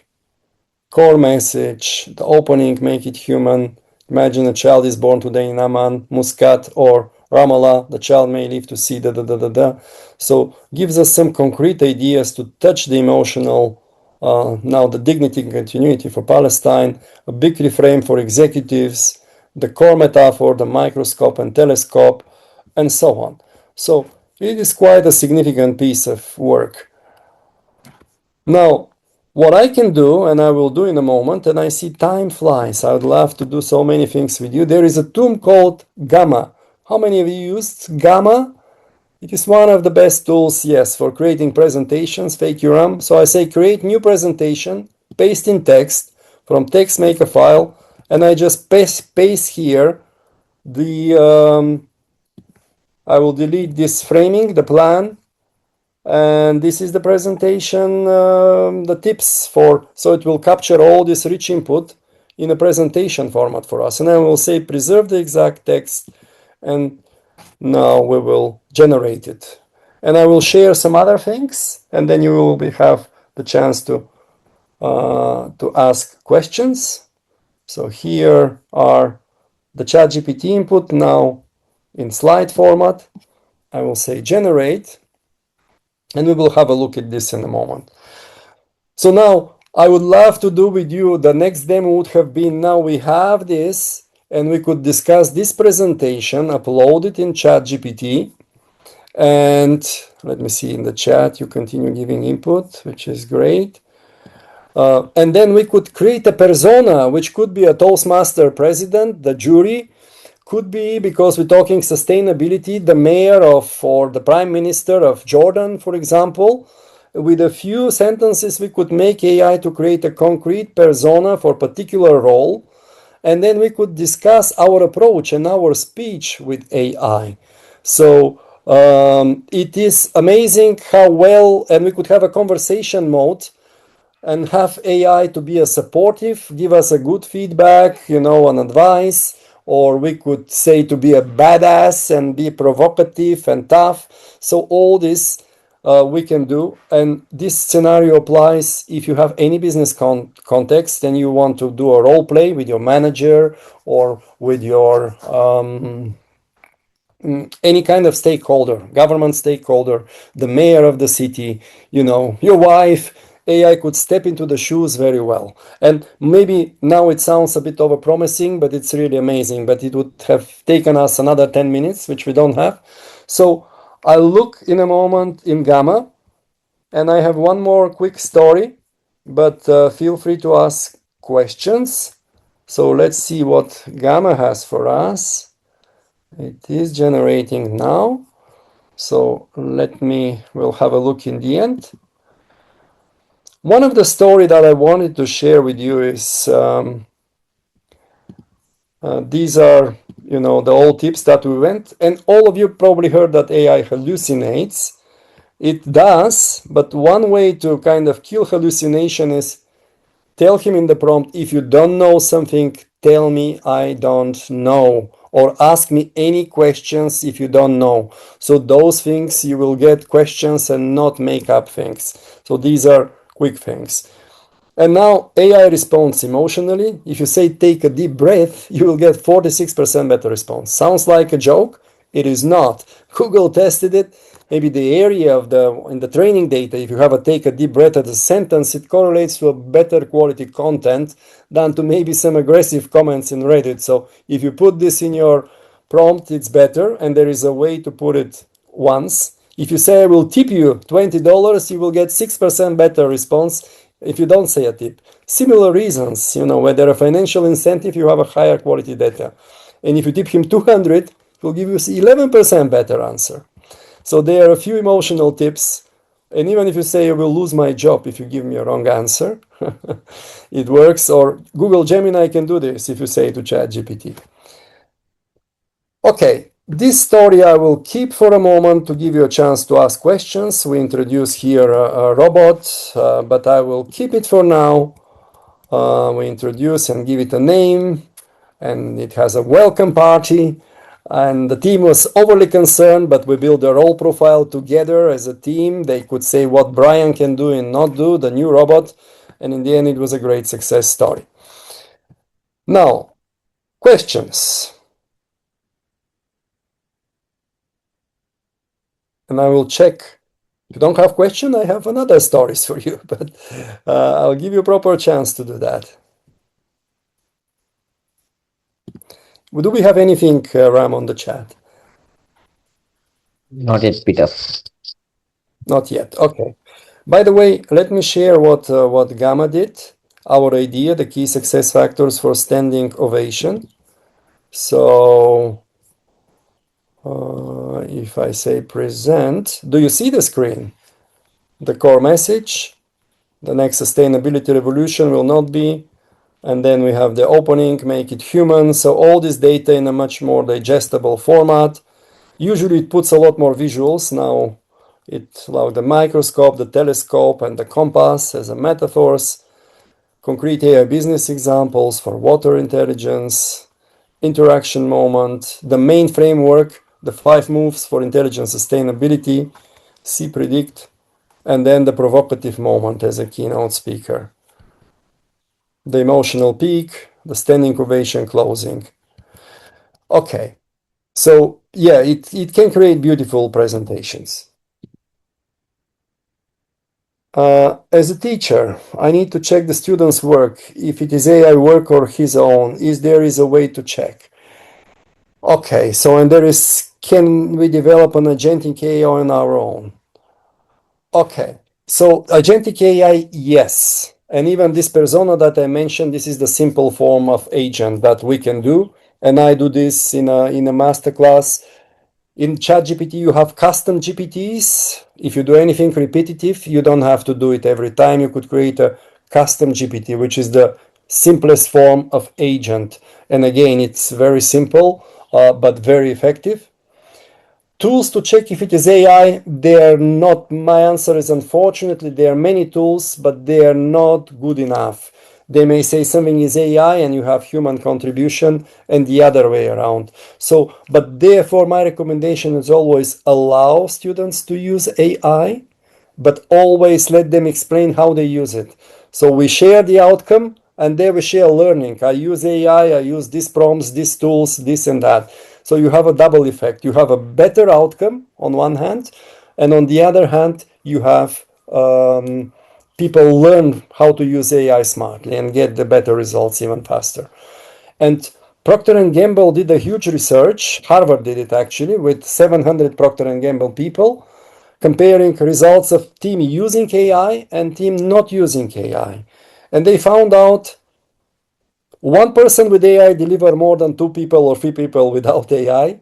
core message, the opening, make it human. Imagine a child is born today in Amman, Muscat, or Ramallah. The child may live to see da. So gives us some concrete ideas to touch the emotional. Now the dignity and continuity for Palestine, a big reframe for executives, the core metaphor, the microscope and telescope, and so on. So it is quite a significant piece of work. Now, what I can do, and I will do in a moment, and I see time flies. I would love to do so many things with you. There is a tool called Gamma. How many of you used Gamma? It is one of the best tools, yes, for creating presentations, fake URL. So I say create new presentation, paste in text, from text make a file, and I just paste here the, I will delete this framing, the plan, and this is the presentation, the tips for, so it will capture all this rich input in a presentation format for us. And I will say preserve the exact text, and now we will generate it. And I will share some other things, and then you will have the chance to ask questions. So here are the ChatGPT input now in slide format. I will say generate, and we will have a look at this in a moment. So now I would love to do with you, the next demo would have been, now we have this, and we could discuss this presentation, upload it in ChatGPT, and let me see in the chat, you continue giving input, which is great. And then we could create a persona, which could be a Toastmaster president, the jury, could be, because we're talking sustainability, the mayor of, or the prime minister of Jordan, for example. With a few sentences, we could make AI to create a concrete persona for a particular role. And then we could discuss our approach and our speech with AI. So it is amazing how well, and we could have a conversation mode and have AI to be a supportive, give us a good feedback, an advice, or we could say to be a badass and be provocative and tough. So all this we can do. And this scenario applies if you have any business context and you want to do a role play with your manager or with your any kind of stakeholder, government stakeholder, the mayor of the city, your wife, AI could step into the shoes very well. And maybe now it sounds a bit overpromising, but it's really amazing. But it would have taken us another 10 minutes, which we don't have. So I'll look in a moment in Gamma, and I have one more quick story, but feel free to ask questions. So let's see what Gamma has for us. It is generating now. So we'll have a look in the end. One of the story that I wanted to share with you is these are, the old tips that we went, and all of you probably heard that AI hallucinates. It does, but one way to kind of kill hallucination is tell him in the prompt, if you don't know something, tell me I don't know, or ask me any questions if you don't know. So those things you will get questions and not make up things. So these are quick things. And now AI responds emotionally. If you say take a deep breath, you will get 46% better response. Sounds like a joke? It is not. Google tested it. Maybe the area in the training data, if you have a take a deep breath as a sentence, it correlates to a better quality content than to maybe some aggressive comments in Reddit. So if you put this in your prompt, it's better. And there is a way to put it once. If you say I will tip you $20, you will get 6% better response if you don't say a tip. Similar reasons, where there are financial incentive, you have a higher quality data. And if you tip him 200, he'll give you 11% better answer. So there are a few emotional tips. And even if you say I will lose my job if you give me a wrong answer, it works. Or Google Gemini can do this if you say to ChatGPT. Okay, this story I will keep for a moment to give you a chance to ask questions. We introduce here a robot, but I will keep it for now. We introduce and give it a name, and it has a welcome party. And the team was overly concerned, but we built a role profile together as a team. They could say what Brian can do and not do, the new robot. And in the end, it was a great success story. Now, questions. And I will check. If you don't have question, I have another stories for you, but I'll give you a proper chance to do that. Do we have anything, Ram, on the chat? Not yet, Peter. Not yet. Okay. By the way, let me share what Gamma did. Our idea, the key success factors for standing ovation. So if I say present, do you see the screen? The core message, the next sustainability revolution will not be, and then we have the opening, make it human. So all this data in a much more digestible format. Usually it puts a lot more visuals. Now it allows the microscope, the telescope, and the compass as a metaphors. Concrete AI business examples for water intelligence, interaction moment, the main framework, the 5 moves for intelligent sustainability, see, predict, and then the provocative moment as a keynote speaker. The emotional peak, the standing ovation closing. Okay, so yeah, it can create beautiful presentations. As a teacher, I need to check the student's work. If it is AI work or his own, there is a way to check. Okay, so and can we develop an agentic AI on our own? Okay, so agentic AI, yes. And even this persona that I mentioned, this is the simple form of agent that we can do. And I do this in a masterclass. In ChatGPT, you have custom GPTs. If you do anything repetitive, you don't have to do it every time. You could create a custom GPT, which is the simplest form of agent. And again, it's very simple, but very effective. Tools to check if it is AI, they are not, my answer is unfortunately, there are many tools, but they are not good enough. They may say something is AI and you have human contribution and the other way around. So, but therefore my recommendation is always allow students to use AI, but always let them explain how they use it. So we share the outcome and there we share learning. I use AI, I use these prompts, these tools, this and that. So you have a double effect. You have a better outcome on one hand, and on the other hand, you have people learn how to use AI smartly and get the better results even faster. And Procter & Gamble did a huge research, Harvard did it actually, with 700 Procter & Gamble people, comparing results of team using AI and team not using AI. And they found out one person with AI deliver more than 2 people or 3 people without AI.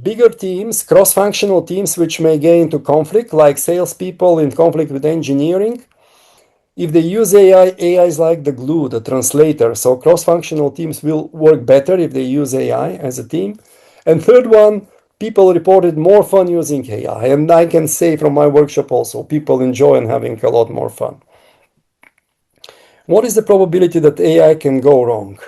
Bigger teams, cross-functional teams, which may get into conflict, like salespeople in conflict with engineering. If they use AI, AI is like the glue, the translator. So cross-functional teams will work better if they use AI as a team. And third one, people reported more fun using AI. And I can say from my workshop also, people enjoy and having a lot more fun. What is the probability that AI can go wrong?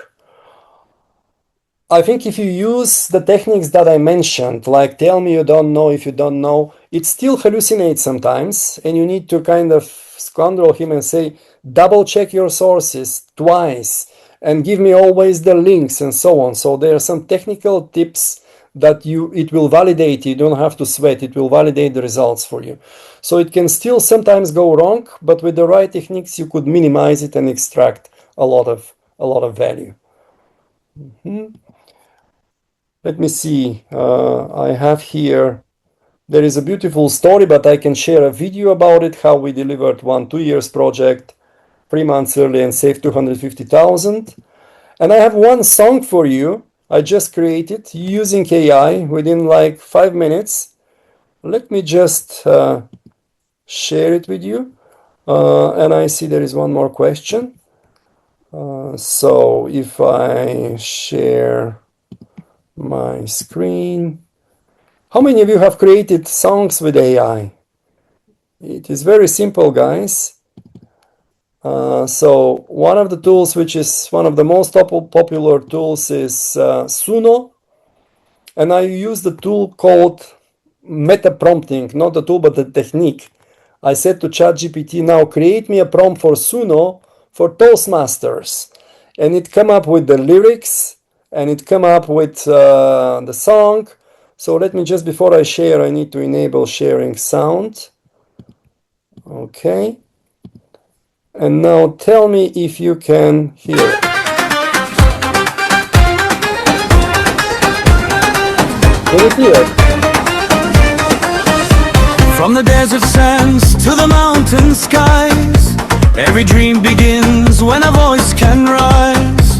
I think if you use the techniques that I mentioned, like tell me you don't know if you don't know, it still hallucinates sometimes, and you need to kind of scoundrel him and say, double check your sources twice, and give me always the links and so on. So there are some technical tips that it will validate. You don't have to sweat. It will validate the results for you. So it can still sometimes go wrong, but with the right techniques, you could minimize it and extract a lot of value. Let me see. I have here. There is a beautiful story, but I can share a video about it. How we delivered 2 years project 3 months early and saved 250,000. And I have one song for you. I just created using AI within like 5 minutes. Let me just share it with you. And I see there is one more question. So if I share my screen, how many of you have created songs with AI? It is very simple, guys. So one of the tools, which is one of the most popular tools, is Suno. And I use the tool called meta prompting, not the tool, but the technique. I said to ChatGPT, now create me a prompt for Suno for Toastmasters. And it came up with the lyrics, and it came up with the song. So let me just, before I share, I need to enable sharing sound. Okay. And now tell me if you can hear it. Can you hear it? From the desert sands to the mountain skies, every dream begins when a voice can rise.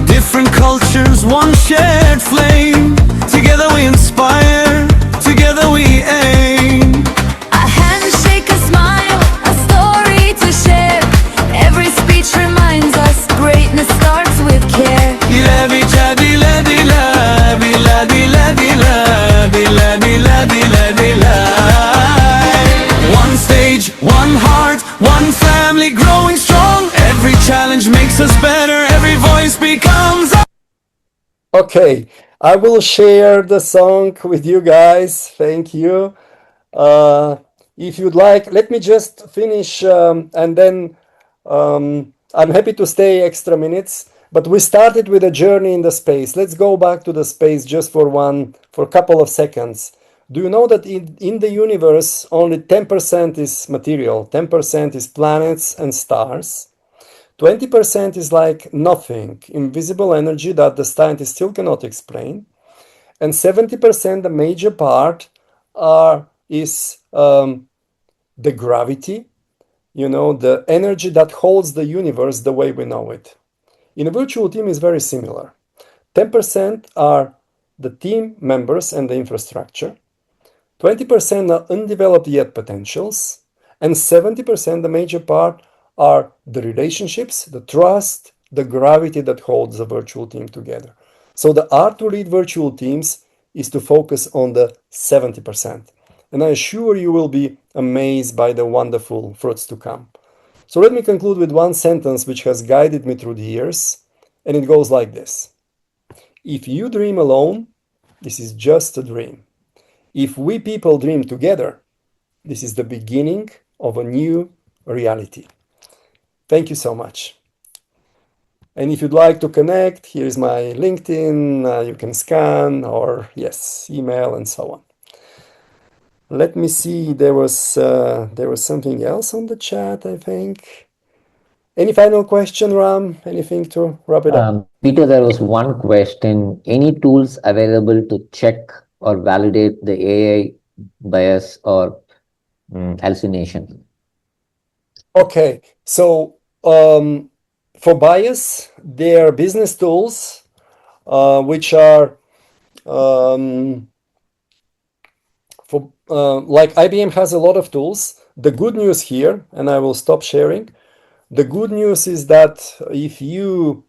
Different cultures, one shared flame. Together we inspire, together we aim. A handshake, a smile, a story to share. Every speech reminds us greatness starts with care. One stage, one heart, one family growing strong. Every challenge makes us better, every voice becomes Okay, I will share the song with you guys. Thank you. If you'd like, let me just finish and then I'm happy to stay extra minutes. But we started with a journey in the space. Let's go back to the space just for a couple of seconds. Do you know that in the universe only 10% is material, 10% is planets and stars, 20% is like nothing, invisible energy that the scientists still cannot explain, and 70%, the major part, is the gravity, the energy that holds the universe the way we know it. In a virtual team is very similar. 10% are the team members and the infrastructure, 20% are undeveloped yet potentials, and 70%, the major part, are the relationships, the trust, the gravity that holds the virtual team together. So the art to lead virtual teams is to focus on the 70%. And I assure you will be amazed by the wonderful fruits to come. So let me conclude with one sentence which has guided me through the years, and it goes like this. If you dream alone, this is just a dream. If we people dream together, this is the beginning of a new reality. Thank you so much. And if you'd like to connect, here's my LinkedIn. You can scan or yes, email and so on. Let me see. There was something else on the chat, I think. Any final question, Ram? Anything to wrap it up? Peter, there was one question. Any tools available to check or validate the AI bias or hallucination? Okay, so for bias, there are business tools which are like IBM has a lot of tools. The good news here, and I will stop sharing. The good news is that if you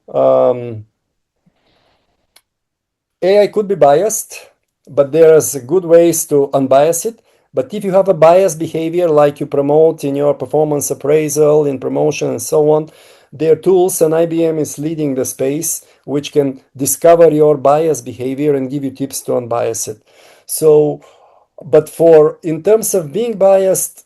AI could be biased, but there's good ways to unbias it. But if you have a biased behavior like you promote in your performance appraisal, in promotion and so on, there are tools, and IBM is leading the space, which can discover your biased behavior and give you tips to unbias it. So, but in terms of being biased,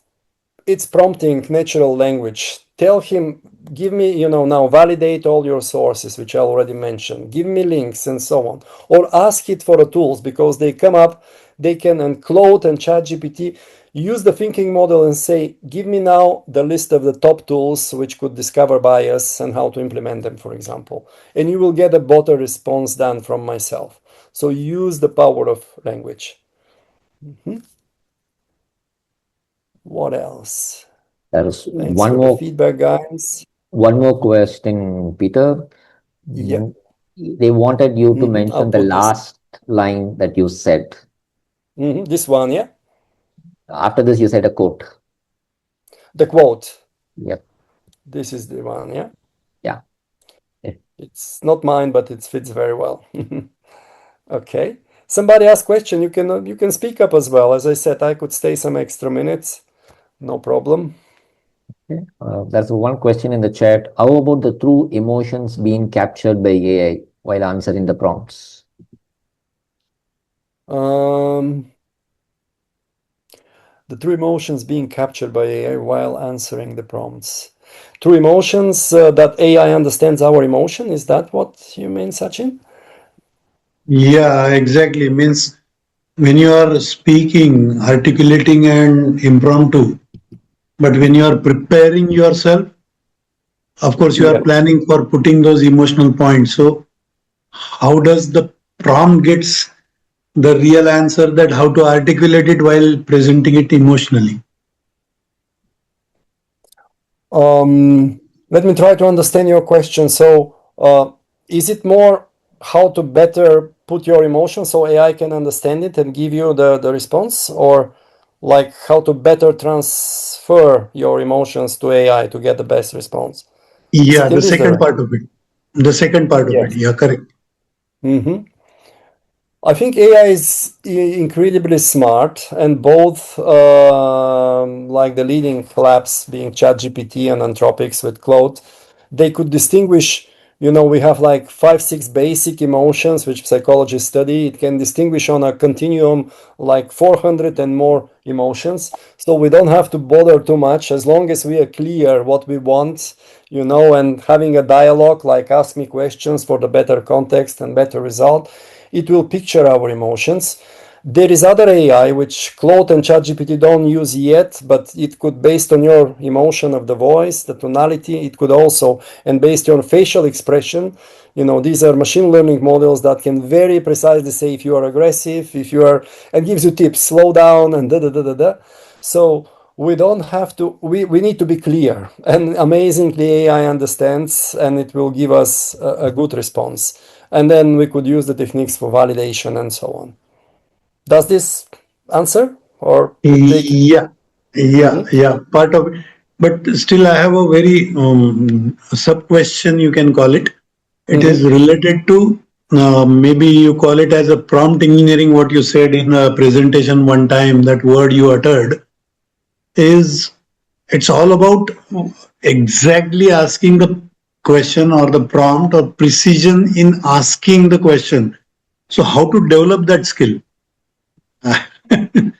it's prompting natural language. Tell him, give me, now validate all your sources, which I already mentioned. Give me links and so on. Or ask it for the tools because they come up, they can, and Claude and ChatGPT use the thinking model and say, give me now the list of the top tools which could discover bias and how to implement them, for example. And you will get a better response than from myself. So use the power of language. What else? There's Thanks one for more the feedback, guys. One more question, Peter. Yeah. They wanted you to I'll mention the put this. last line that you said. This one, yeah. After this, you said a quote. The quote. Yep. This is the one, yeah. Yeah. It's not mine, but it fits very well. Okay. Somebody asked question. You can speak up as well. As I said, I could stay some extra minutes. No problem. Okay. There's one question in the chat. How about the true emotions being captured by AI while answering the prompts? The true emotions being captured by AI while answering the prompts. True emotions that AI understands our emotion. Is that what you mean, Sachin? Yeah, exactly. Means when you are speaking, articulating and impromptu, but when you are preparing yourself, of course, you are planning for putting those emotional points. So how does the prompt gets the real answer that how to articulate it while presenting it emotionally? Let me try to understand your question. So, is it more how to better put your emotions so AI can understand it and give you the response, or like how to better transfer your emotions to AI to get the best response? Yeah, the second part of it. The second part of it. Yeah, correct. I think AI is incredibly smart, and both like the leading labs being ChatGPT and Anthropics with Claude, they could distinguish, we have like 5-6 basic emotions which psychologists study. It can distinguish on a continuum like 400 and more emotions. So we don't have to bother too much as long as we are clear what we want, and having a dialogue like ask me questions for the better context and better result. It will picture our emotions. There is other AI which Claude and ChatGPT don't use yet, but it could, based on your emotion of the voice, the tonality, it could also, and based on facial expression, these are machine learning models that can very precisely say if you are aggressive, and gives you tips, slow down and da. So we don't have to, we need to be clear, and amazingly AI understands, and it will give us a good response. And then we could use the techniques for validation and so on. Does this answer or Yeah, part of it. But still, I have a very sub question, you can call it. It is related to maybe you call it as a prompt engineering, what you said in a presentation one time, that word you uttered is it's all about exactly asking the question or the prompt or precision in asking the question. So how to develop that skill?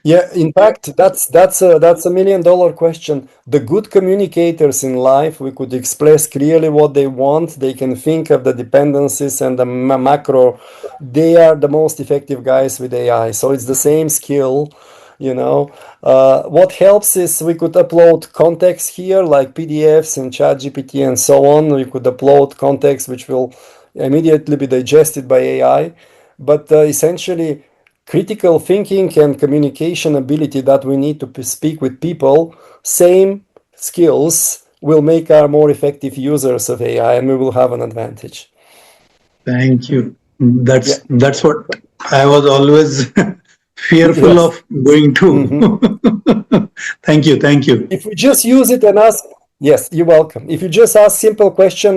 Yeah, in fact, that's a $1 million question. The good communicators in life, we could express clearly what they want. They can think of the dependencies and the macro. They are the most effective guys with AI. So it's the same skill, you know. What helps is we could upload context here, like PDFs and ChatGPT and so on. We could upload context which will immediately be digested by AI. But essentially, critical thinking and communication ability that we need to speak with people, same skills will make our more effective users of AI, and we will have an advantage. Thank you. That's what I was always fearful Yes. of going to. Thank you. Thank you. If we just use it and ask, yes, you're welcome. If you just ask simple question,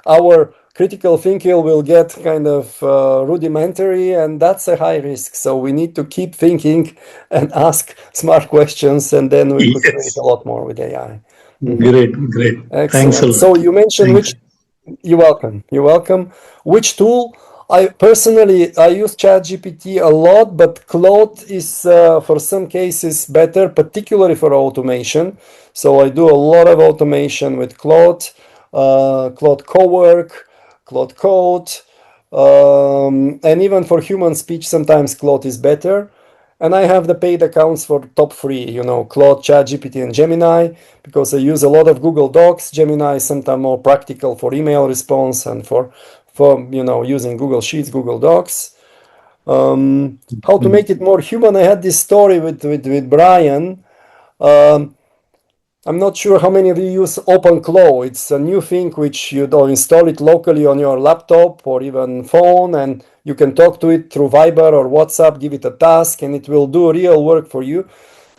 our critical thinking will get kind of rudimentary, and that's a high risk. So we need to keep thinking and ask smart questions, and then we could create Yes. a lot more with AI. Great. Great. Thanks a Excellent. lot. So you mentioned Thank you. You're welcome. You're welcome. Which tool? I personally use ChatGPT a lot, but Claude is for some cases better, particularly for automation. So I do a lot of automation with Claude, Claude Cowork, Claude Code, and even for human speech, sometimes Claude is better. And I have the paid accounts for top three, Claude, ChatGPT, and Gemini, because I use a lot of Google Docs. Gemini is sometimes more practical for email response and for using Google Sheets, Google Docs. How to make it more human? I had this story with Brian. I'm not sure how many of you use OpenClaw. It's a new thing which you don't install it locally on your laptop or even phone, and you can talk to it through Viber or WhatsApp, give it a task, and it will do real work for you.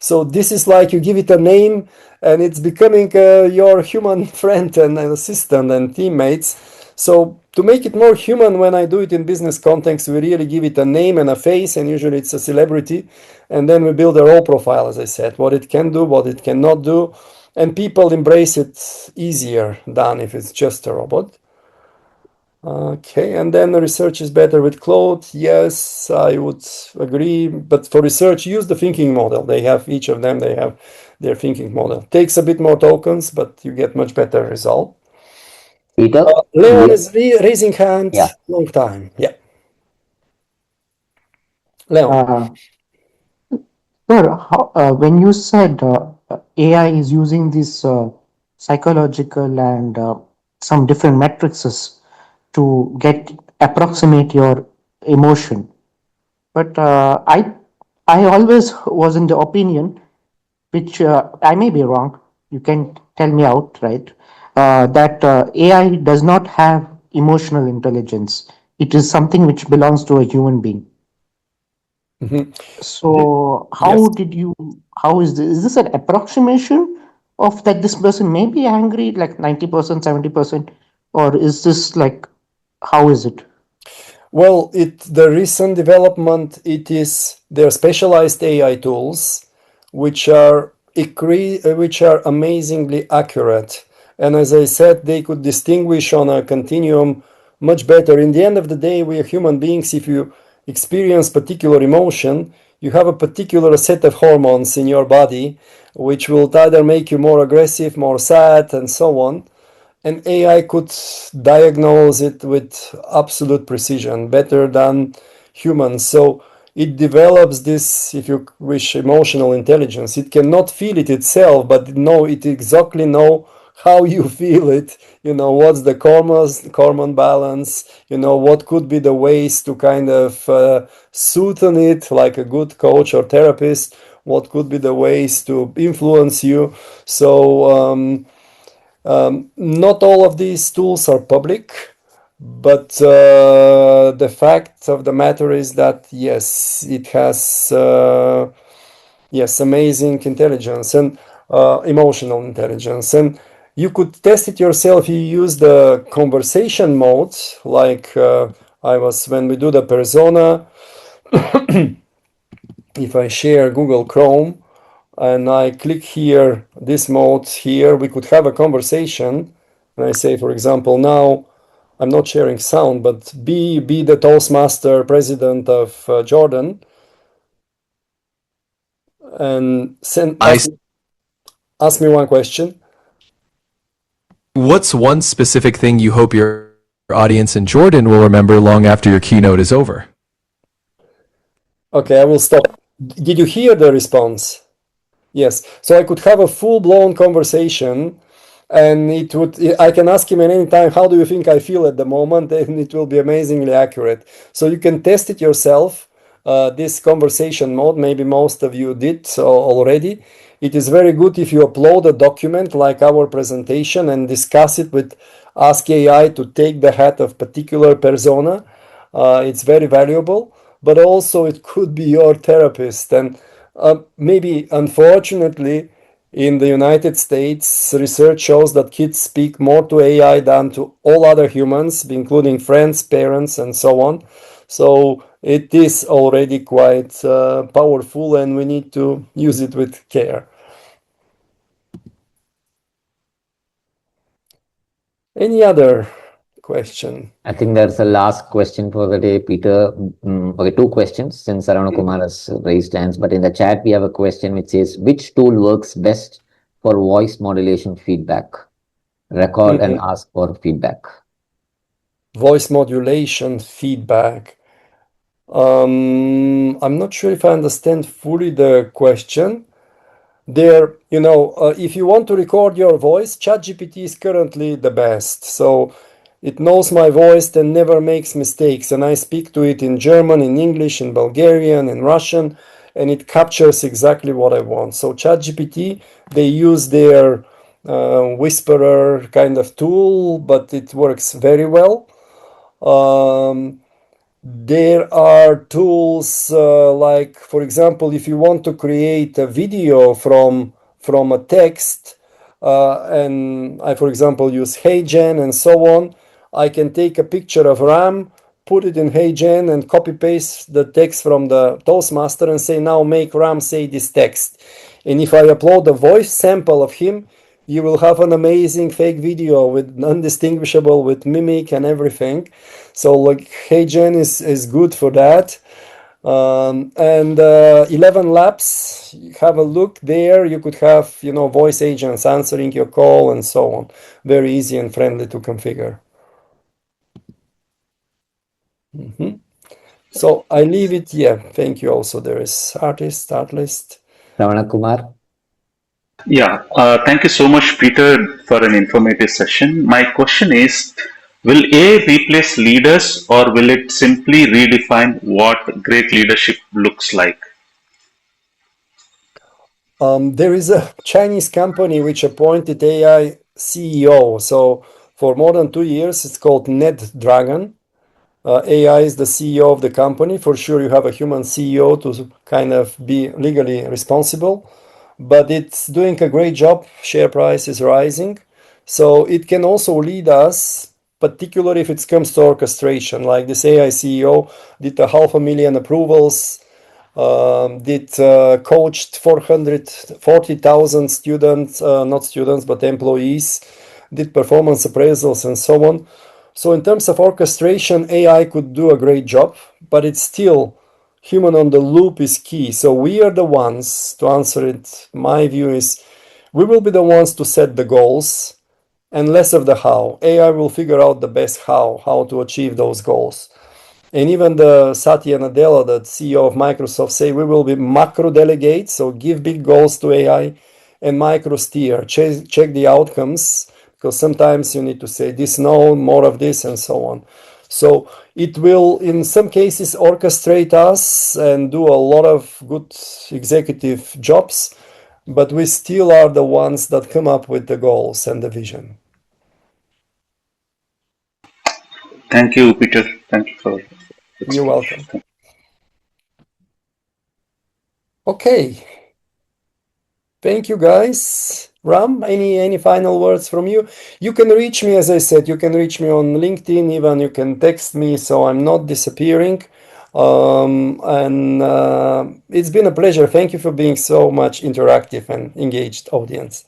So this is like you give it a name, and it's becoming your human friend and assistant and teammates. So to make it more human, when I do it in business context, we really give it a name and a face, and usually it's a celebrity. And then we build a role profile, as I said, what it can do, what it cannot do. And people embrace it easier than if it's just a robot. Okay, and then the research is better with Claude. Yes, I would agree. But for research, use the thinking model. Each of them, they have their thinking model. Takes a bit more tokens, but you get much better result. Peter? Leon is raising hand. Yeah. Long time. Yeah. Leon. Sir, when you said AI is using this psychological and some different matrices to approximate your emotion, but I always was in the opinion, which I may be wrong. You can tell me out, right? That AI does not have emotional intelligence. It is something which belongs to a human being. So how is this? Is this an approximation of that this person may be angry like 90%, 70%, or is this like, how is it? Well, the recent development, they're specialized AI tools, which are amazingly accurate. And as I said, they could distinguish on a continuum much better. In the end of the day, we are human beings. If you experience particular emotion, you have a particular set of hormones in your body, which will either make you more aggressive, more sad, and so on. And AI could diagnose it with absolute precision, better than humans. So it develops this, if you wish, emotional intelligence. It cannot feel it itself, but it exactly know how you feel it. What's the hormone balance? What could be the ways to kind of soothe it, like a good coach or therapist. What could be the ways to influence you? So not all of these tools are public, but the fact of the matter is that yes, it has amazing intelligence and emotional intelligence, and you could test it yourself. You use the conversation mode, like when we do the persona. If I share Google Chrome and I click here, this mode here, we could have a conversation. And I say, for example, now I'm not sharing sound, but be the Toastmaster president of Jordan. and ask me one question. What's one specific thing you hope your audience in Jordan will remember long after your keynote is over? Okay, I will stop. Did you hear the response? Yes. So I could have a full-blown conversation, and I can ask him at any time, how do you think I feel at the moment? And it will be amazingly accurate. So you can test it yourself, this conversation mode. Maybe most of you did so already. It is very good if you upload a document like our presentation and discuss it with Ask AI to take the hat of particular persona. It's very valuable, but also it could be your therapist. And maybe, unfortunately, in the United States, research shows that kids speak more to AI than to all other humans, including friends, parents, and so on. So it is already quite powerful, and we need to use it with care. Any other question? I think that's the last question for the day, Peter. Okay, two questions since Aruna Kumar has raised hands, but in the chat we have a question which says, which tool works best for voice modulation feedback? Record and ask for feedback. Voice modulation feedback. I'm not sure if I understand fully the question. If you want to record your voice, ChatGPT is currently the best. So it knows my voice and never makes mistakes. And I speak to it in German, in English, in Bulgarian, in Russian, and it captures exactly what I want. So ChatGPT, they use their whisperer kind of tool, but it works very well. There are tools like, for example, if you want to create a video from a text, and I, for example, use HeyGen and so on, I can take a picture of Ram, put it in HeyGen, and copy paste the text from the Toastmaster and say, now make Ram say this text. And if I upload a voice sample of him, you will have an amazing fake video with undistinguishable, with mimic and everything. So like HeyGen is good for that. And 11 Labs, have a look there. You could have, voice agents answering your call and so on. Very easy and friendly to configure. So I leave it. Yeah, thank you. Also, there is artist list. Ravana Kumar. Yeah, thank you so much, Peter, for an informative session. My question is, will AI replace leaders or will it simply redefine what great leadership looks like? There is a Chinese company which appointed AI CEO. So for more than 2 years, it's called NetDragon. AI is the CEO of the company. For sure, you have a human CEO to kind of be legally responsible, but it's doing a great job. Share price is rising. So it can also lead us, particularly if it comes to orchestration. Like this AI CEO did 500,000 approvals, coached 440,000 students, not students, but employees, did performance appraisals and so on. So in terms of orchestration, AI could do a great job, but it's still human on the loop is key. So we are the ones to answer it. My view is we will be the ones to set the goals and less of the how. AI will figure out the best how to achieve those goals. And even the Satya Nadella, the CEO of Microsoft, say we will be macro delegates, so give big goals to AI and micro steer, check the outcomes, because sometimes you need to say this, no, more of this, and so on. So it will, in some cases, orchestrate us and do a lot of good executive jobs, but we still are the ones that come up with the goals and the vision. Thank you, Peter. Thank you for. You're welcome. Okay. Thank you, guys. Ram, any final words from you? You can reach me, as I said, you can reach me on LinkedIn, even you can text me, so I'm not disappearing. It's been a pleasure. Thank you for being so much interactive and engaged audience.